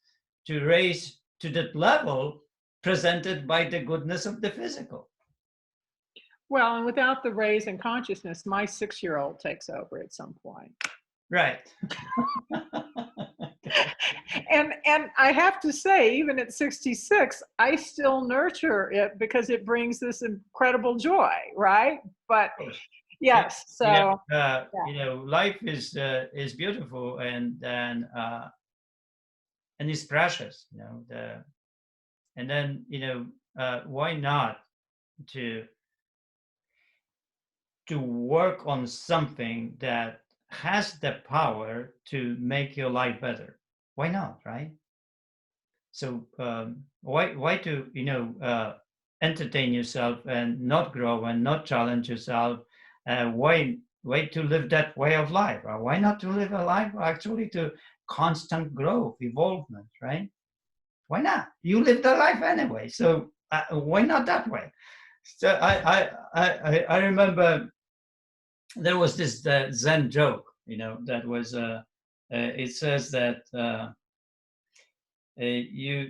to raise to that level presented by the goodness of the physical. Well, and without the raise in consciousness, my 6-year-old takes over at some point. Right. And I have to say, even at 66, I still nurture it because it brings this incredible joy, right? But yes, so life is beautiful and it's precious, and then why not to work on something that has the power to make your life better? Why not, right? So why to entertain yourself and not grow and not challenge yourself? Why to live that way of life? Or why not to live a life actually to constant growth, evolvement, right? Why not? You live the life anyway, so why not that way? So I remember there was this Zen joke, that was it says that you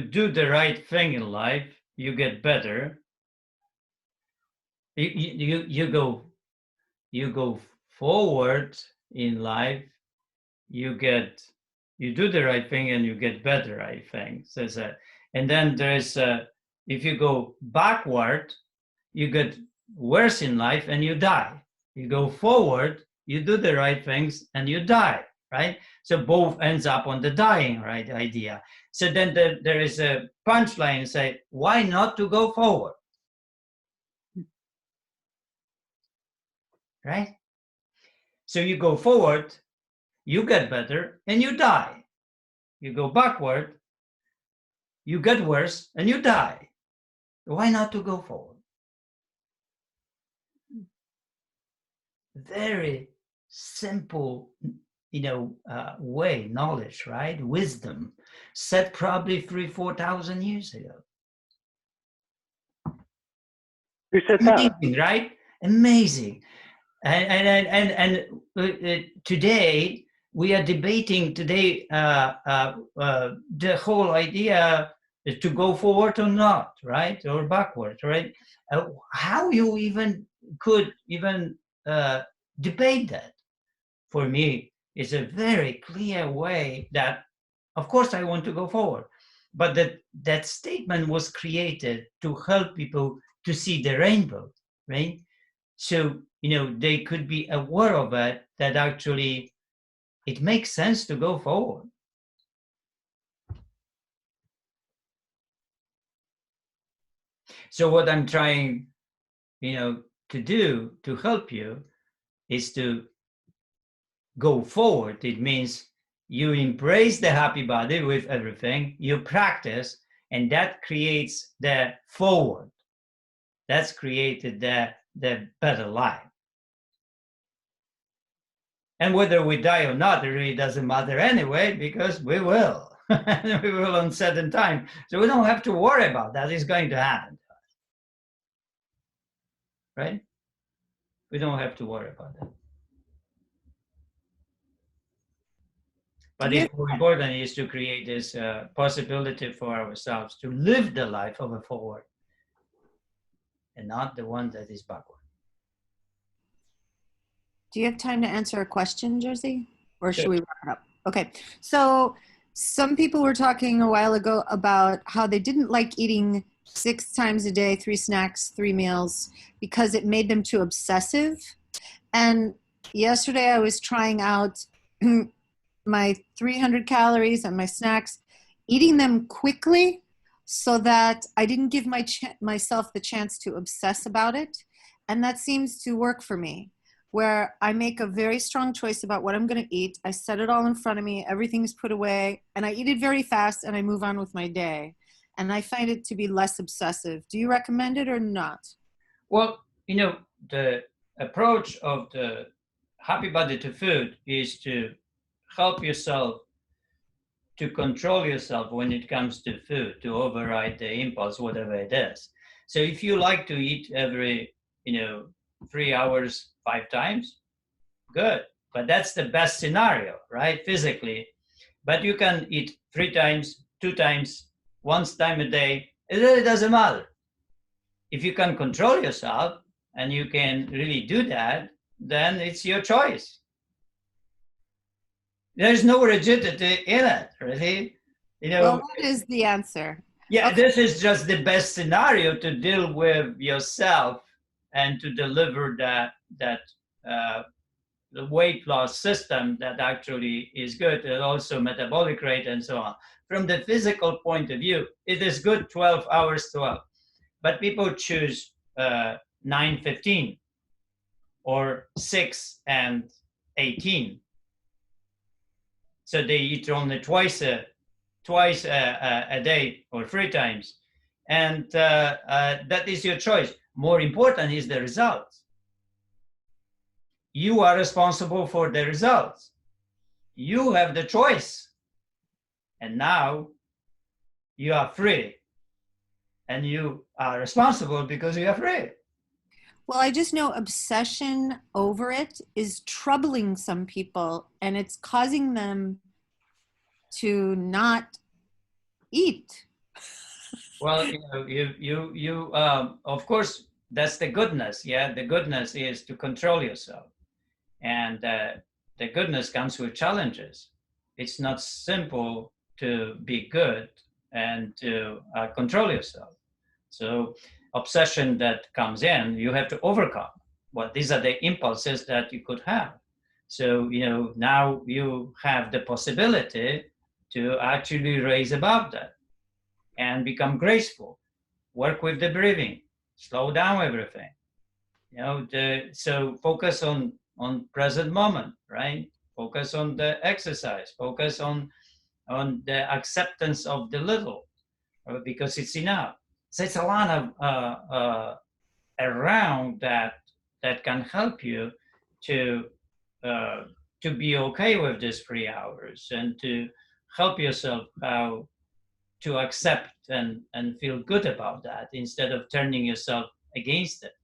do the right thing in life, you get better. You go forward in life, you do the right thing and you get better, I think, says that. And then there's if you go backward, you get worse in life and you die. You go forward, you do the right things and you die, right? So both ends up on the dying, right, idea. So then there is a punchline, say, why not to go forward? Right? So you go forward, you get better and you die. You go backward, you get worse and you die. Why not to go forward? Very simple, way, knowledge, right? Wisdom, said probably 3,000-4,000 years ago. Who said that? Amazing, right? Amazing. And today we are debating the whole idea to go forward or not, right, or backward, right? How you even could debate that? For me, it's a very clear way that, of course, I want to go forward, but that statement was created to help people to see the rainbow, right? So they could be aware of it, that actually it makes sense to go forward. So what I'm trying, to do to help you is to go forward. It means you embrace the happy body with everything, you practice, and that creates the forward. That's created the better life. And whether we die or not, it really doesn't matter anyway, because we will. We will on certain time. So we don't have to worry about that. It's going to happen. Right? We don't have to worry about that. But it's more important is to create this possibility for ourselves to live the life of a forward and not the one that is backward. Do you have time to answer a question, Jersey? Or should Sure. we wrap it up? Okay. So some people were talking a while ago about how they didn't like eating 6 times a day, 3 snacks, 3 meals, because it made them too obsessive. And yesterday I was trying out my 300 calories and my snacks, eating them quickly so that I didn't give myself the chance to obsess about it. And that seems to work for me, where I make a very strong choice about what I'm going to eat. I set it all in front of me. Everything's put away and I eat it very fast and I move on with my day. And I find it to be less obsessive. Do you recommend it or not? Well, you know, the approach of the happy body to food is to help yourself to control yourself when it comes to food, to override the impulse, whatever it is. So if you like to eat every, 3 hours, 5 times, good. But that's the best scenario, right? Physically. But you can eat 3 times, 2 times, 1 time a day. It really doesn't matter. If you can control yourself and you can really do that, then it's your choice. There's no rigidity in it, really. Well, what is the answer? Yeah, Okay. This is just the best scenario to deal with yourself and to deliver the weight loss system that actually is good, and also metabolic rate and so on. From the physical point of view, it is good 12 hours, 12. But people choose 9:15 or 6 and 18. So they eat only twice a day or 3 times. And that is your choice. More important is the results. You are responsible for the results. You have the choice. And now you are free. And you are responsible because you are free. Well, I just know obsession over it is troubling some people and it's causing them to not eat. Well, you of course, that's the goodness. Yeah, the goodness is to control yourself. And the goodness comes with challenges. It's not simple to be good and to control yourself. So obsession that comes in, you have to overcome. Well, these are the impulses that you could have. So, now you have the possibility to actually raise above that and become graceful, work with the breathing, slow down everything. So focus on present moment, right? Focus on the exercise, focus on the acceptance of the little, because it's enough. So it's a lot of around that can help you to be okay with these 3 hours and to help yourself how to accept and feel good about that instead of turning yourself against it.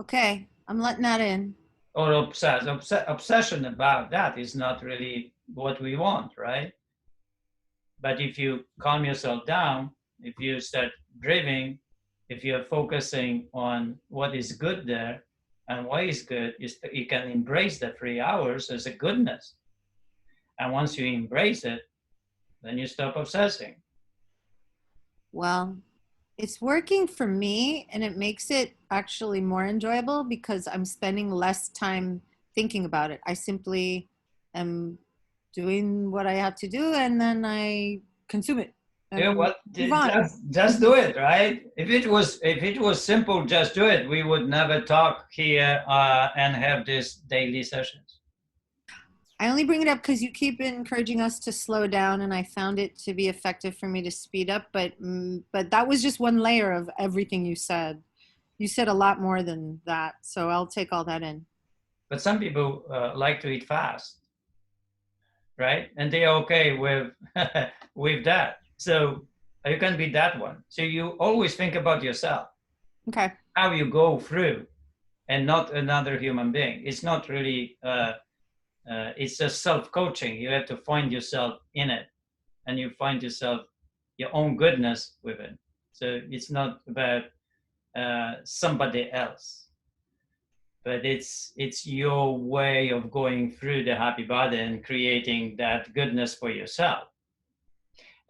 Okay, I'm letting that in. Or obsession about that is not really what we want, right? But if you calm yourself down, if you start breathing, if you're focusing on what is good there and why is good, you can embrace the 3 hours as a goodness. And once you embrace it, then you stop obsessing. Well, it's working for me and it makes it actually more enjoyable because I'm spending less time thinking about it. I simply am doing what I have to do and then I consume it. Yeah, well, just do it, right? If it was simple, just do it. We would never talk here and have these daily sessions. I only bring it up because you keep encouraging us to slow down, and I found it to be effective for me to speed up. But that was just one layer of everything you said. You said a lot more than that, so I'll take all that in. But some people like to eat fast, right? And they're okay with with that. So you can be that one. So you always think about yourself. Okay. How you go through and not another human being. It's not really, it's just self-coaching. You have to find yourself in it, and you find yourself, your own goodness with it. So it's not about somebody else, but it's your way of going through the happy body and creating that goodness for yourself.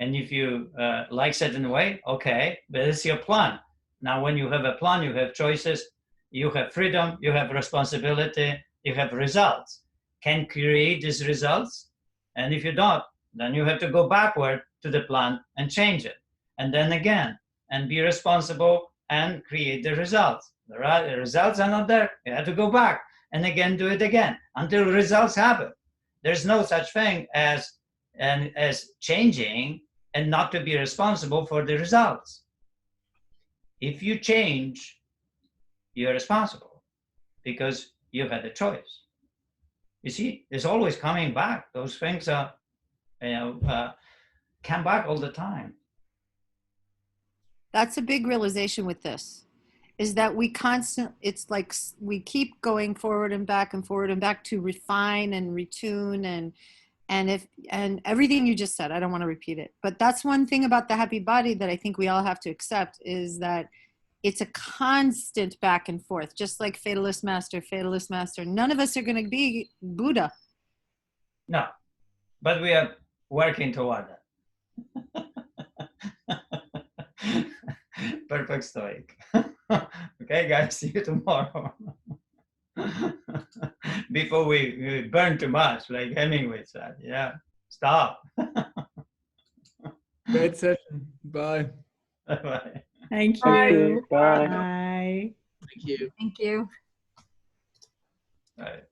And if you like certain way, okay, but it's your plan. Now, when you have a plan, you have choices, you have freedom, you have responsibility, you have results. Can create these results, and if you don't, then you have to go backward to the plan and change it, and then again, and be responsible and create the results. The results are not there. You have to go back and again do it again until results happen. There's no such thing as changing and not to be responsible for the results. If you change, you're responsible because you had a choice. You see, it's always coming back. Those things are, come back all the time. That's a big realization with this, is that it's like we keep going forward and back to refine and retune and everything you just said. I don't want to repeat it, but that's one thing about the happy body that I think we all have to accept, is that it's a constant back and forth, just like fatalist master. None of us are going to be Buddha. No, but we are working toward that. Perfect stoic. Okay, guys, see you tomorrow. Before we burn too much, like Hemingway said. Yeah, stop. Great session. Bye. Bye. Thank Bye. you. Bye. Bye. Thank you. Thank you. Bye.